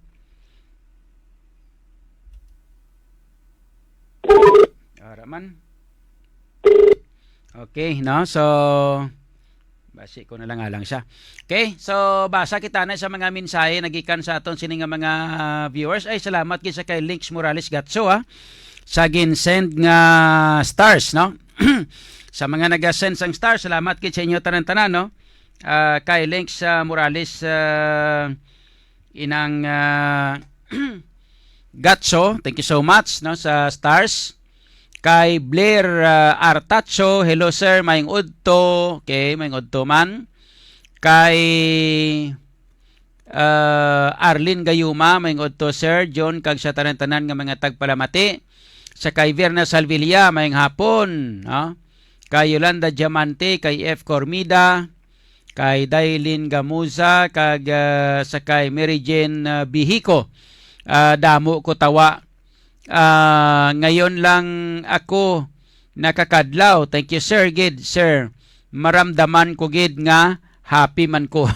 Araman. Okay, no? So basi ko na lang alang siya. Okay, so basa kita na sa mga mensahe nagikan sa aton sini nga mga viewers. Ay salamat gid sa kay Links Morales Gatso sa ginsend nga stars, no? Sa mga naga-send sang stars, salamat gid sa inyo tanan-tanan, no? Kay Links Morales inang Gatso, thank you so much, no, sa stars. Kay Blair Artacho, hello sir, maing udto. Okay, maing udto man. Kay Arlene Gayuma, maing udto sir. John kag sa tanan-tanan nga mga tagpalamati. Sa kay Verna Salvilla, maing hapon, no? Kay Yolanda Diamante, kay F Cormida, kay Dailin Gamuza, kag sa kay Mary Jane Bihiko. Damo ko tawa. Ngayon lang ako nakakadlaw. Thank you sir gid sir. Maramdaman ko gid nga happy man ko.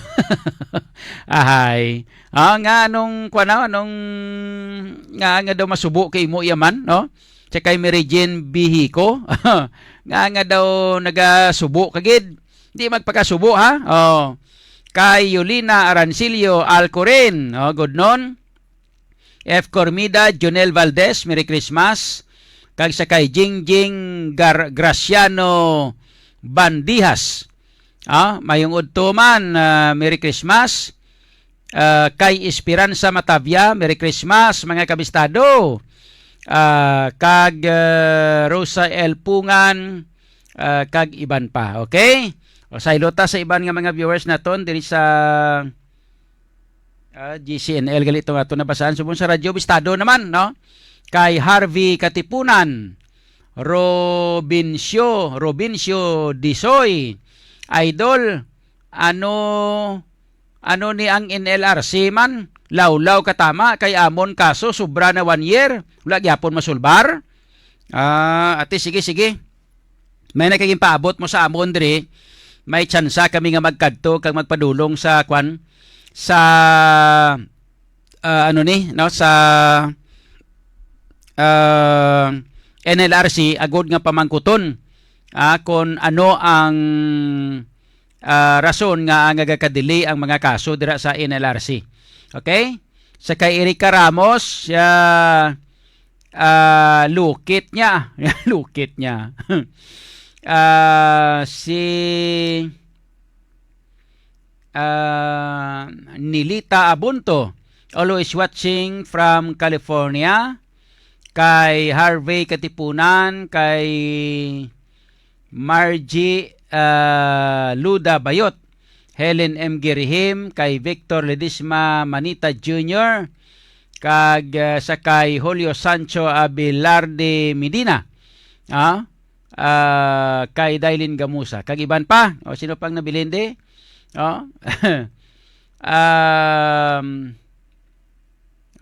Ahay. Nga anong nga daw masubo kay mo yaman, no? Sa kay Mary Jane Bihiko. nga daw nagasubo kagid. Di magpakasubo ha. Kay Yulina Arancilio Alcoren. Good noon. F. Cormida, Jonel Valdez, Merry Christmas. Kag sa kay Jingjing Graciano Bandihas. Mayong udtuman, Merry Christmas. Kay Esperanza Matavia, Merry Christmas, mga kabistado. Kag Rosa L. Pungan, kag iban pa. Okay? O saylota sa iban nga mga viewers naton diri sa GCNL galito nga ito nabasaan. Subon sa Radyo Bistado naman, no? Kay Harvey Katipunan, Robincio Disoy, Idol, ano ni ang NLRC man? Lawlaw katama kay amon kaso sobra na 1 year. Wala gyapon masulbar. Ate sige. May nakaging paabot mo sa amon diri. May tsansa kami nga magkadto kag magpadulong sa kwan sa sa NLRC agod nga pamangkuton kung ano ang rason nga nagaka-delay ang mga kaso dira sa NLRC. Okay? Sa kay Erica Ramos, lukit niya. Lukit niya. Si Nilita Abunto, always watching from California. Kay Harvey Katipunan, kay Margie Luda Bayot, Helen M. Girihim, kay Victor Ledisma Manita Jr., kag sa kay Julio Sancho Abelarde Medina, kay Dailin Gamusa, kag iban pa. O sino pang nabilindi?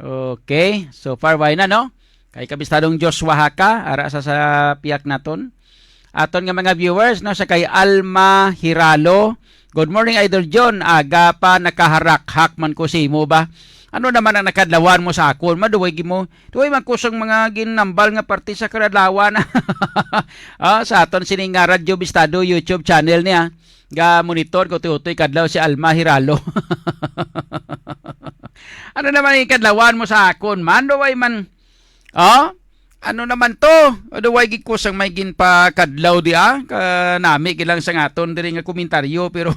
Okay, so far why na, no? Kay kabistadong Joshua Haka, ara sa piyak naton. Aton nga mga viewers, no, sa kay Alma Hiralo. Good morning, Idol John. Aga pa nakaharak-hak man ko si mo ba? Ano naman ang nakadlawan mo sa akon? Maduway mo. Duway man kusang mga ginambal nga parte sa kadlawan. Sa aton sining nga Radyo Bistado YouTube channel niya. Ga monitor ko tutoy kadlaw si Alma Hiralo. Ano naman ang kadlawan mo sa akon? Man, duway man. Ano naman to? Aduway gikusang may ginpa kadlaw di kanami gilang sa ngaton diri nga komentaryo pero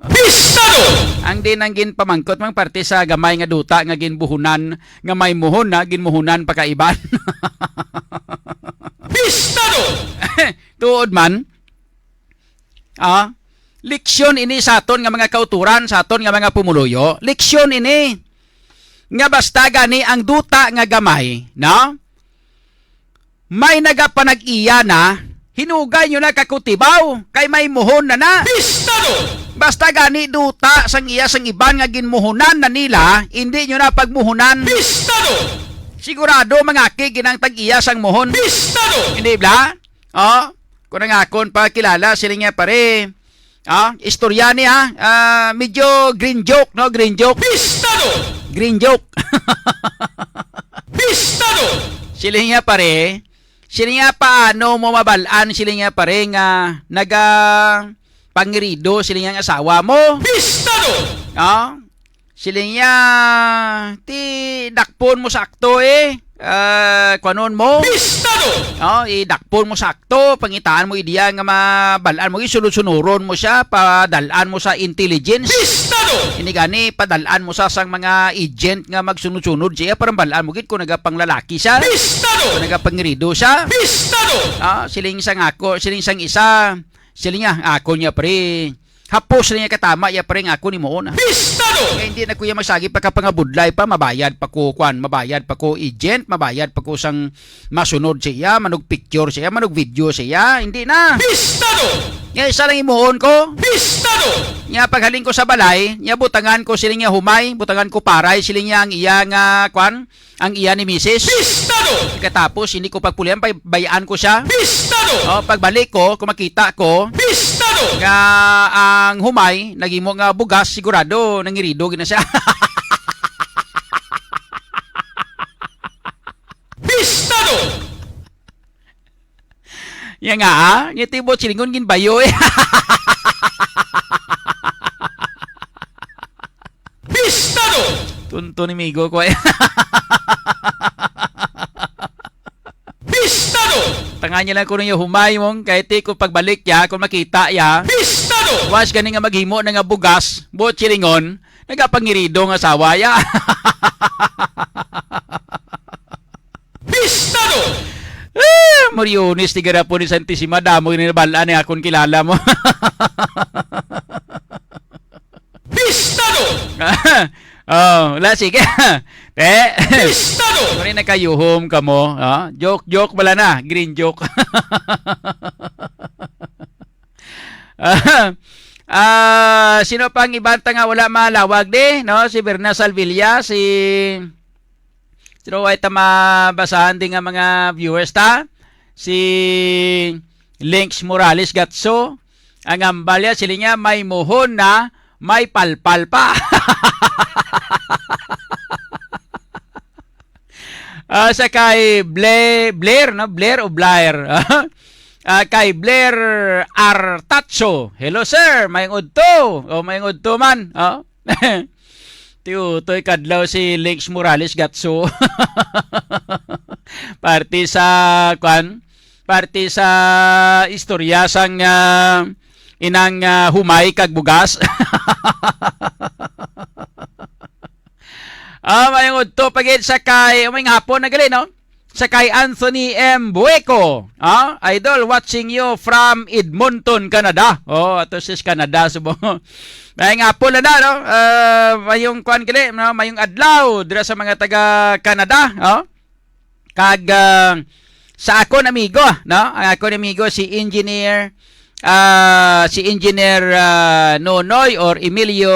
Bistado! ang din ang ginpamangkot mang parte sa gamay nga duta nga ginbuhunan nga may muhon na ginmuhunan pa kaiban. Bistado! Tuod man. Leksyon ini sa aton nga mga kauturan, sa aton nga mga pumuluyo. Leksyon ini nga basta gani ang duta nga gamay, no? May nagapanag-iya na, hinugay nyo na kakutibaw, kay may muhon na. Bistado! Basta gani duta sang iya sang iban nga ginmuhunan na nila, hindi nyo na pagmuhunan. Bistado! Sigurado mangaki ginang tag-iya sang muhon. Bistado! Hindi ba? Kung akon pa kilala sila nga pare. Istorya niya, medyo green joke, no? Green joke. Bistado! Green joke. Bistado! Sila nga pare, sila nga paano mo mabalaan sila nga pare nga naga pangirido sila nga asawa mo. Bistado! Sila nga ti dakpon mo sakto kwanon mo. Bistado! Idakpon mo sakto, pangitaan mo idiya nga mabalaan mo, isunod-sunuron mo siya, padalaan mo sa intelligence. Bistado! Ini gani padalaan mo sa sang mga agent nga magsunod-sunod siya para balaan mo gid kung nagapanglalaki siya. Bistado! Kung nagapangirido siya. Bistado! Siling sang ako, siling sang isa, siling nga ako niya pre. Hapos niya katama ya pre nga ako ni mo na. Bistado! Kaya hindi na kuya masagi pagkapangabudlay pa, mabayad pa ko mabayad pa ko agent, mabayad pa ko sang masunod siya, manog picture siya, manog video siya, hindi na. Bistado! Nga isa lang imuon ko. Bistado! Nga paghaling ko sa balay, nga butangan ko siling nga humay, butangan ko paray, siling nga ang iya nga ang iya ni Mrs. Bistado! Katapos hindi ko pagpulian, bayaan ko siya. Bistado! Pagbalik ko, kung makita ko, Bistado! nga ang humay, nagimo nga bugas, sigurado, nangirido gina siya. Bistado! Yan nga, nga tibot silingon ginbayo Bistado! Tunto ni Migo ko Bistado! Tanga niya lang ko yung humay mong, kahit ko pagbalik ya, kung makita ya, Bistado! was gani nga maghimo na nga bugas, buot silingon, nagapangirido nga asawa ya. Bistado! Marionis, tigara po ni Santissima, damo ginabalaan ni akong kilala mo. Bistado! Wala, sige. Bistado! Kung rin nakayuhom ka mo, joke bala na, green joke. Sino pang ibanta nga wala malawag no? Si Berna Salvilla, sino ay mabasahan din nga mga viewers ta? Si Links Morales Gatso, ang ambalya sila nga may muhon na may palpal pa. Sa kay Blair, no? Blair o Blair. Kay Blair Artacho. Hello sir, mayong udto. O mayong udto man. Oh. Tiutoy kadlaw si Lex Morales Gatso. Party sa istorya sang inang humay kag bugas. Mayong udto pagit sa kay may hapon na gali no. Sa kay Anthony M. Bueco. Idol, watching you from Edmonton, Canada. Ato sis Canada subo. May hapon na no. Mayong kuan gali no, mayong adlaw dira sa mga taga Canada, Kag sa akon amigo, no? Ang akon amigo si Engineer Nonoy or Emilio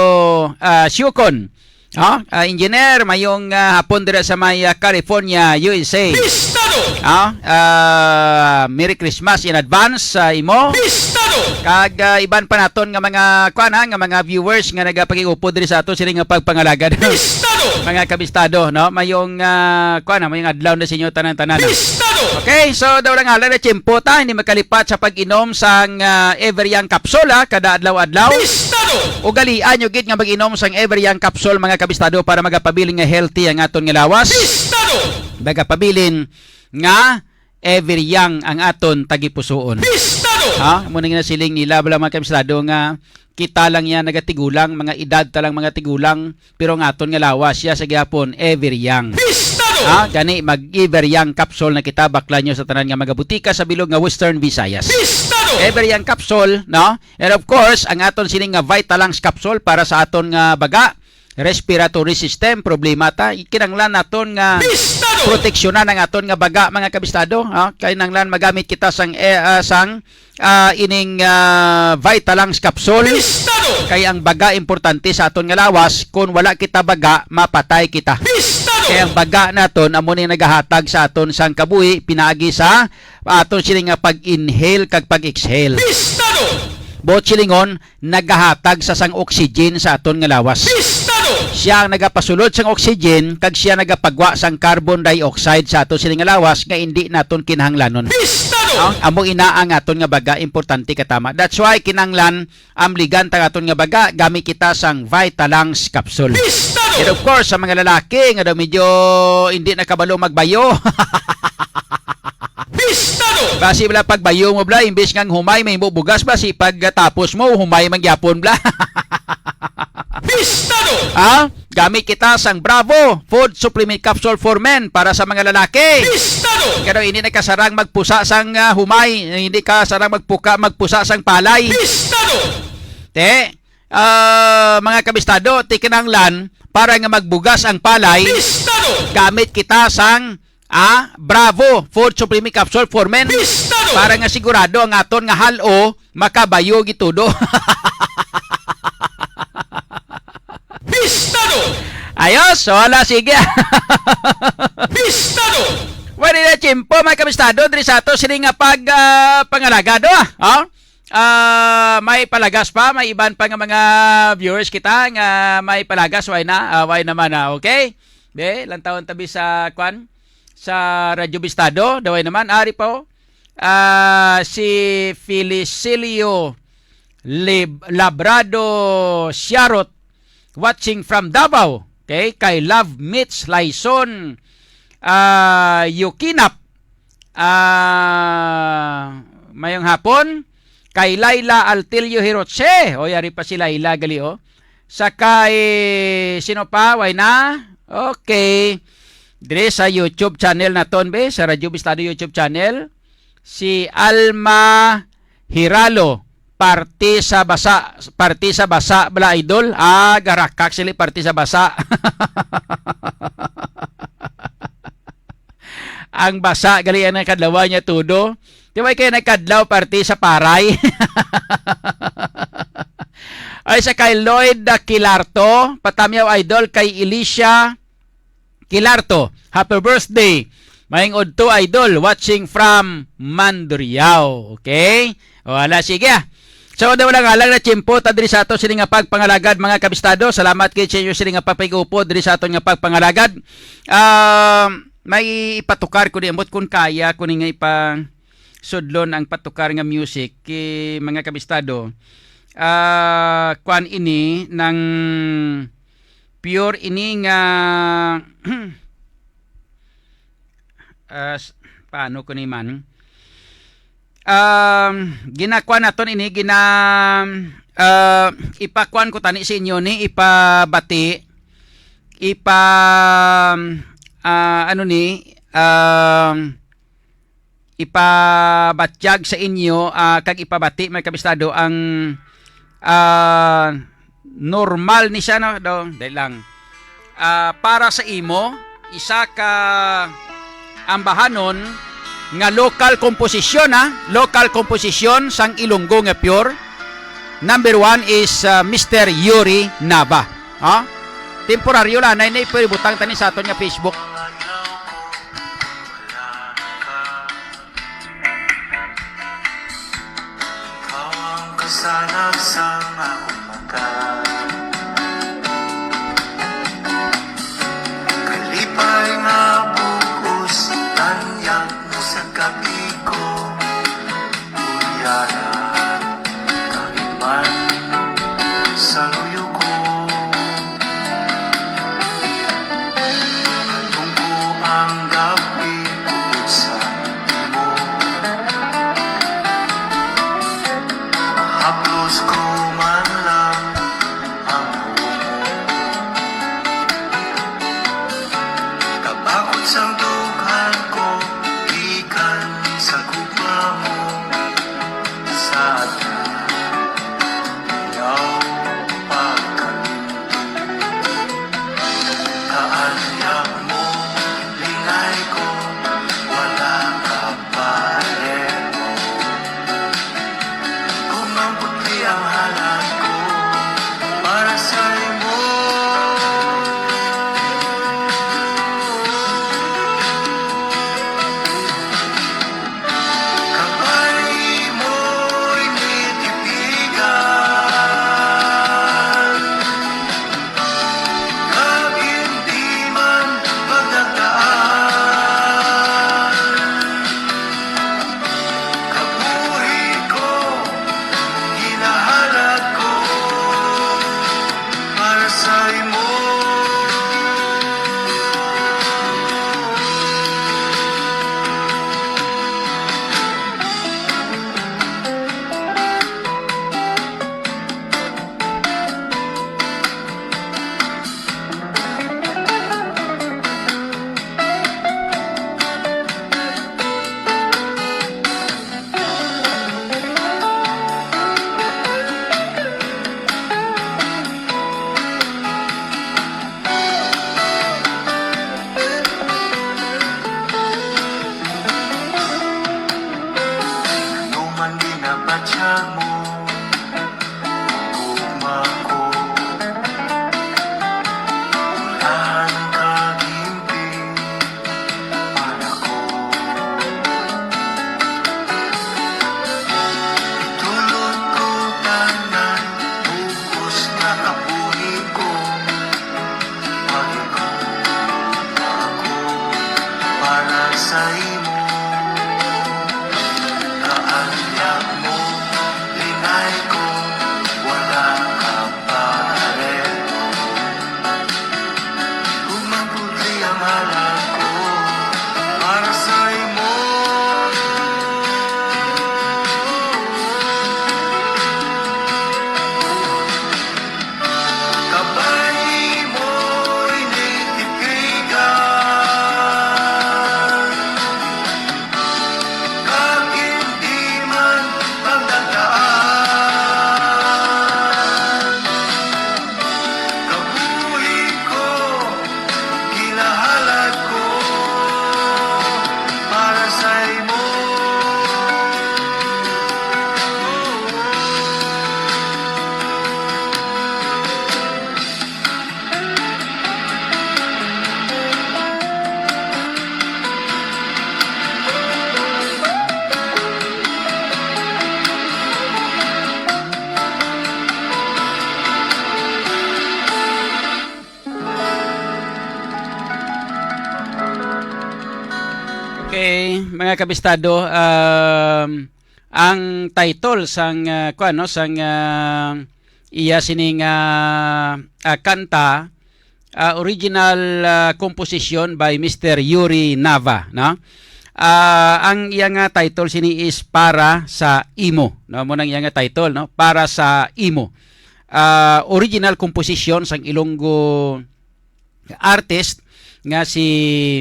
Siukon. Engineer, mayong hapon dira sa may California, USA. Merry Christmas in advance sa imo. Kag iban pa naton nga mga nga mga viewers nga nagapakigupo diri sa ato sila nga pagpangalagad. Mga kabistado, no? Mayong mayong adlaw na sa inyo tanan-tanan. Okay, so daw lang hala na tiyempo ta hindi makalipat sa pag-inom sang Everyoung Capsule kada adlaw-adlaw. O galian nyo gid nga mag-inom sang Everyoung Capsule mga kabistado para magapabilin nga healthy ang aton nga lawas. Magapabilin nga Everyoung ang aton tagipusoon. Muna nga siling nila bala mga kabistado nga kita lang yan nagatigulang mga edad talang mga tigulang pero ang aton nga lawas siya sa gihapon Everyoung. Gani mag-Everyoung Capsule na kita bakla nyo sa tanan nga magabutika sa bilog nga Western Visayas. Everyoung Capsule, no? And of course, ang aton sining nga Vitalangs Capsule para sa aton nga baga, respiratory system, problema ta. Kinanglan naton nga proteksyonan ang aton nga baga mga kabistado. Kinanglan magamit kita sang ining Vitalangs Capsule. Kaya ang baga importante sa aton nga lawas, kung wala kita baga, mapatay kita. Kaya ang baga naton amo ni nagahatag sa aton sang kabuhi pinaagi sa aton siling nga pag-inhale kag pag-exhale. Bot silingon nagahatag sa sang oxygen sa aton nga lawas. Siya ang nagapasulod sang oxygen kag siya nagapagwa sang carbon dioxide sa aton siling nga lawas nga hindi naton kinahanglanon. Amo ina ang aton nga baga importante katama. That's why kinanglan amligan ta aton nga baga gamit kita sang Vitalangs Capsule. And of course sa mga lalaki nga daw medyo hindi nakabalo magbayo. Basi bala pagbayo mo bla imbes ngang humay may mo bugas ba si pagtapos mo humay mangyapon bla. Gamit kita sang Bravo Food Supplement Capsule for Men para sa mga lalaki. Pero hindi na kasarang magpusa sang humay, hindi ka sarang magpusa sang palay. Mga kabistado, tikinanglan para nga magbugas ang palay. Gamit kita sang Bravo Food Supplement Capsule for Men para nga sigurado ang aton nga halo makabayo gitudo. Ayos, wala sige. Wala na chimpo mga kabistado diri sa ato sila nga pangalagado. May palagas pa, may iban pa nga mga viewers kita nga may palagas, why naman okay? Lang taon tabi sa sa Radyo Bistado, daway naman ari po. Si Felicilio Labrado Siarot watching from Davao. Okay, kay Love Mitch Laison Yukinap mayong hapon kay Laila Altilio Hirotse yari pa si Laila gali sa kay sino pa way na okay dire sa YouTube channel naton be sa Radyo Bistado YouTube channel si Alma Hiralo party sa basa bala idol garakak sila party sa basa. Ang basa gali ang kadlaw niya tudo. Di ba kayo nagkadlaw party sa paray? Ay sa kay Lloyd Kilarto, patamyaw idol kay Alicia Kilarto. Happy birthday. Maing udto idol watching from Mandurriao. Okay? Wala sige. So daw lang alang na chimpo ta diri sa ato sila nga pagpangalagad mga kabistado. Salamat kay sa inyo sila nga papigupo diri sa ato nga pagpangalagad. May ipatukar ko di ambot kun kaya kun nga sudlon ang patukar nga music ki mga kabistado. Kwan ini ng pure ini nga paano ko ni man ginakwan naton ini ipakwan ko tani sa inyo ni ipabati ipabatyag sa inyo kag ipabati mga kabistado ang normal ni siya no dahil lang para sa imo isa ka ambahanon nga local composition sang Ilonggo nga pure. Number 1 is Mr. Yuri Nava. Temporaryo lang na pwede butang tani sa aton nga Facebook. Kasanap sa akong mata, kalipay nga bukos, tanyag mo sa gabi ko, uyara, kahit man sa luyo ko. Tungko ang gabi bukod sa imo, haplos ko man lang ang humo. Kabakot sang dughan ko, ikan sa guba. mga kabistado, ang title sang iya sining kanta, original composition by Mr. Yuri Nava, no? Ang iyang title sini is Para sa Imo, no? Mo nang iyang title, no? Para sa Imo. Original composition sang Ilonggo artist nga si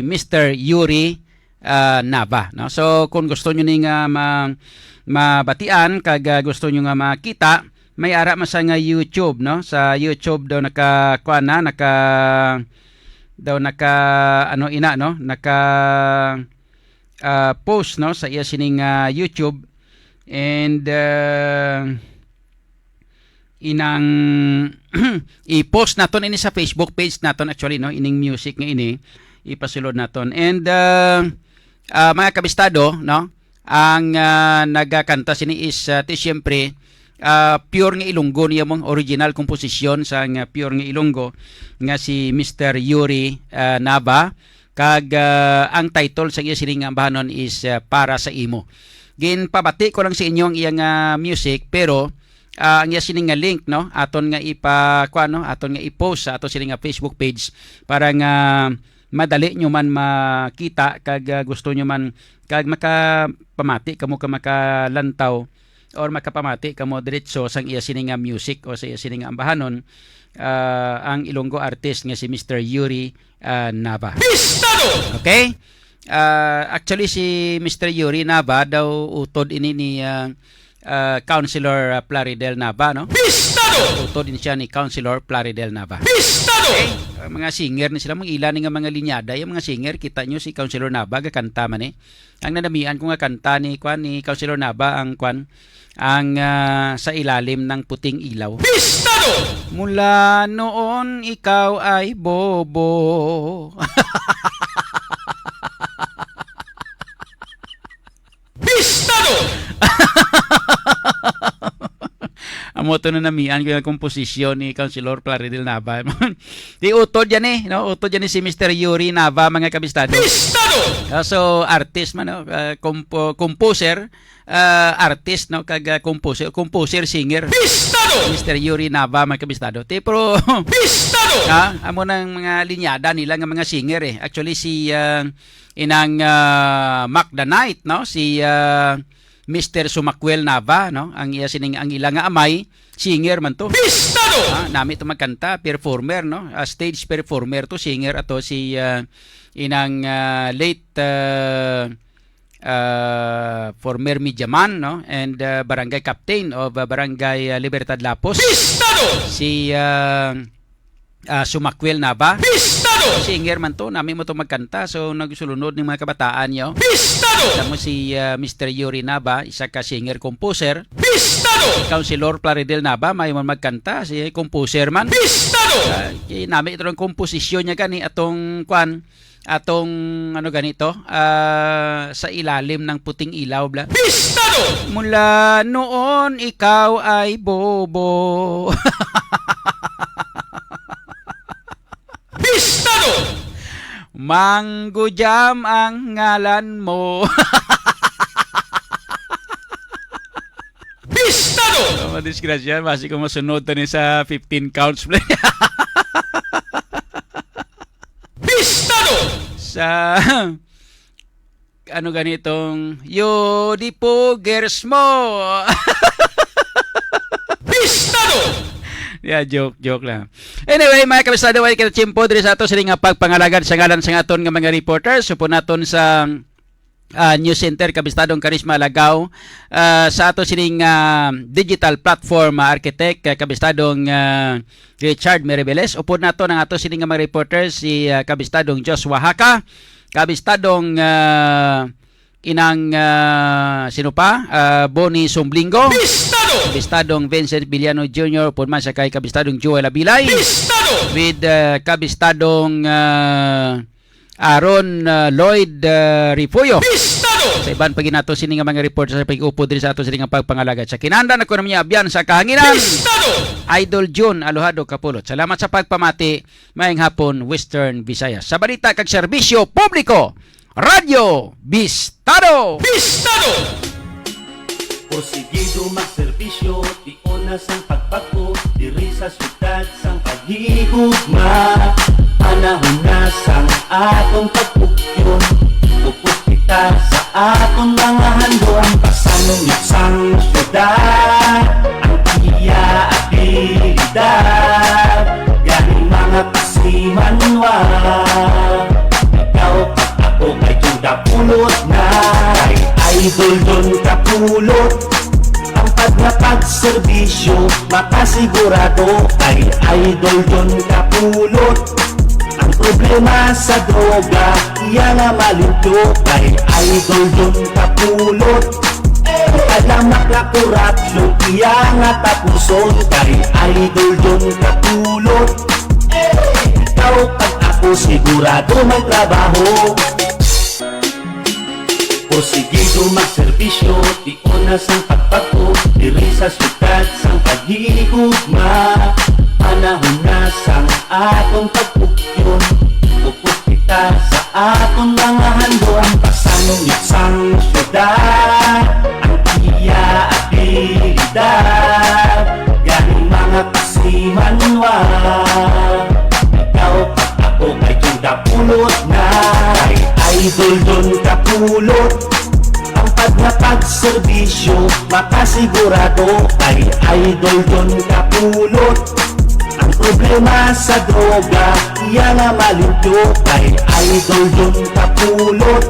Mr. Yuri Nava, no? So kung gusto niyo ning mabatian kag gusto niyo nga makita, may ara man sa nga YouTube, no? Sa YouTube daw naka post, no, sa iya sining YouTube, and inang i-post naton ini sa Facebook page naton, actually, no, ining music nga ini ipasulod naton. And mga kabistado, no, ang nagakanta sini is siyempre pure nga Ilonggo niya mong original composition sa nga pure nga Ilonggo nga si Mr. Yuri Nava, kag ang title sa iya sining ambahanon is Para sa Imo. Ginpabati ko lang sa inyo ang iyang music, pero ang iya sining nga link, no, aton nga aton nga i-post sa aton sining nga Facebook page para nga madali nyo man makita kag gusto nyo man kag makapamati kamo ka makalantaw or makapamati kamo diretso sang iya sining nga music o sa iya sining nga ambahanon, ang Ilonggo artist nga si Mr. Yuri Nava. Okay? Actually si Mr. Yuri Nava daw utod ini ni Councilor Plaridel Nava, no? Utod din siya ni Councilor Plaridel Nava. Okay? Mga singer ni sila, mga ilan nga mga linyada, yung mga singer, kita nyo si Councilor Nava gakanta man eh. Ang nanamian ko nga kanta ni Councilor Nava ang sa ilalim ng puting ilaw. Mula noon ikaw ay bobo. Amo to na namian ko yung komposisyon ni Councilor Plaridel Nava. Di utod yan eh, no? Utod yan si Mr. Yuri Nava, mga kabistado. So artist man, no? Composer, artist, no? Kag composer, singer. Mr. Yuri Nava, mga kabistado. Pero amo nang mga linyada nila nga mga singer eh. Actually si inang Mac the Knight, no? Si Mr. Sumakwel Nava, no? Ang ilang nga amay, singer man to. Nami to magkanta, performer, no? Stage performer to, singer ato si inang late former mediaman, no? And barangay captain of Barangay Libertad Lapos. Si Sumakwel Nava. Singer man to, nami mo to magkanta, so nagsulunod ng mga kabataan nyo. Tamo si Mr. Yuri Nava, isa ka singer composer. Councilor Plaridel Nava, may man magkanta, si composer man. Nami ito ng komposisyon niya gani atong ano ganito, sa ilalim ng puting ilaw, bla. Mula noon ikaw ay bobo. Mango Jam ang ngalan mo. Madisgrasya, masih ko masunod to ni sa 15 counts play. Sa ano ganitong Yodi Pogers mo. Yeah, joke lang. Anyway, mga kabisado, wali kita chimpo diri sa ato sa nga pagpangalagad sa ngalan sa aton nga mga reporters. Supo naton sa News Center Kabistadong Karisma Lagaw, sa ato sining digital platform architect Kabistadong Richard Meribeles. Upo naton ang ato sining nga mga reporters si Kabistadong Joshua Haka, Kabistadong inang sino pa? Bonnie Sumblingo. Kabistadong Vincent Villano Jr. Purman sa kay Kabistadong Joel Abilay. With Kabistadong Aaron Lloyd Rifuyo. Sa iban pagi nato sini nga mga report sa pag-upo diri sa ato sini nga pagpangalaga sa kinahanglan ekonomiya abyan sa kahanginan. Idol June Alohado Kapulot. Salamat sa pagpamati. Maayong hapon Western Visayas. Sa balita kag serbisyo publiko, Radyo Bis Bistado! Porsigido magserbisyo, tiunas ang pagbago, diri sa syudad sang paghihugma. Panahon na sang atong pagpugyon, upos kita sa atong mga handon. Pasanungit sang syudad, ang iya abilidad, galing mga pasimanwa. Ikaw pag ako kay Juda pulot na, kay idol don kapulot. Ang pagservisyo, makasigurado, kay idol don kapulot. Ang problema sa droga, iya nga malimpyo, kay idol don kapulot. Ang kalamak na korupsyon, iya nga tapuson, kay idol don kapulot. Ikaw pag ako sigurado may trabaho. Porsigido magserbisyo, tiunas ang pagbago, diri sa syudad sang paghihugma. Panahon na sang atong pagpugyon, upos kita sa atong mga handon. Pasanungit sang syudad, ang iya abilidad, galing mga pasimanwa. Ikaw pag ako kay Juda pulot na, kay idol don kapulot. Ang pagservisyo, makasigurado, kay idol don kapulot. Ang problema sa droga, iya nga malimpyo, kay idol don kapulot.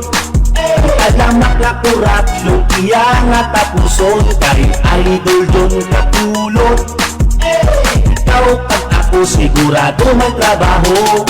Ang kalamak na korupsyon, iya nga tapuson, kay idol don kapulot. Ikaw pag ako sigurado may trabaho.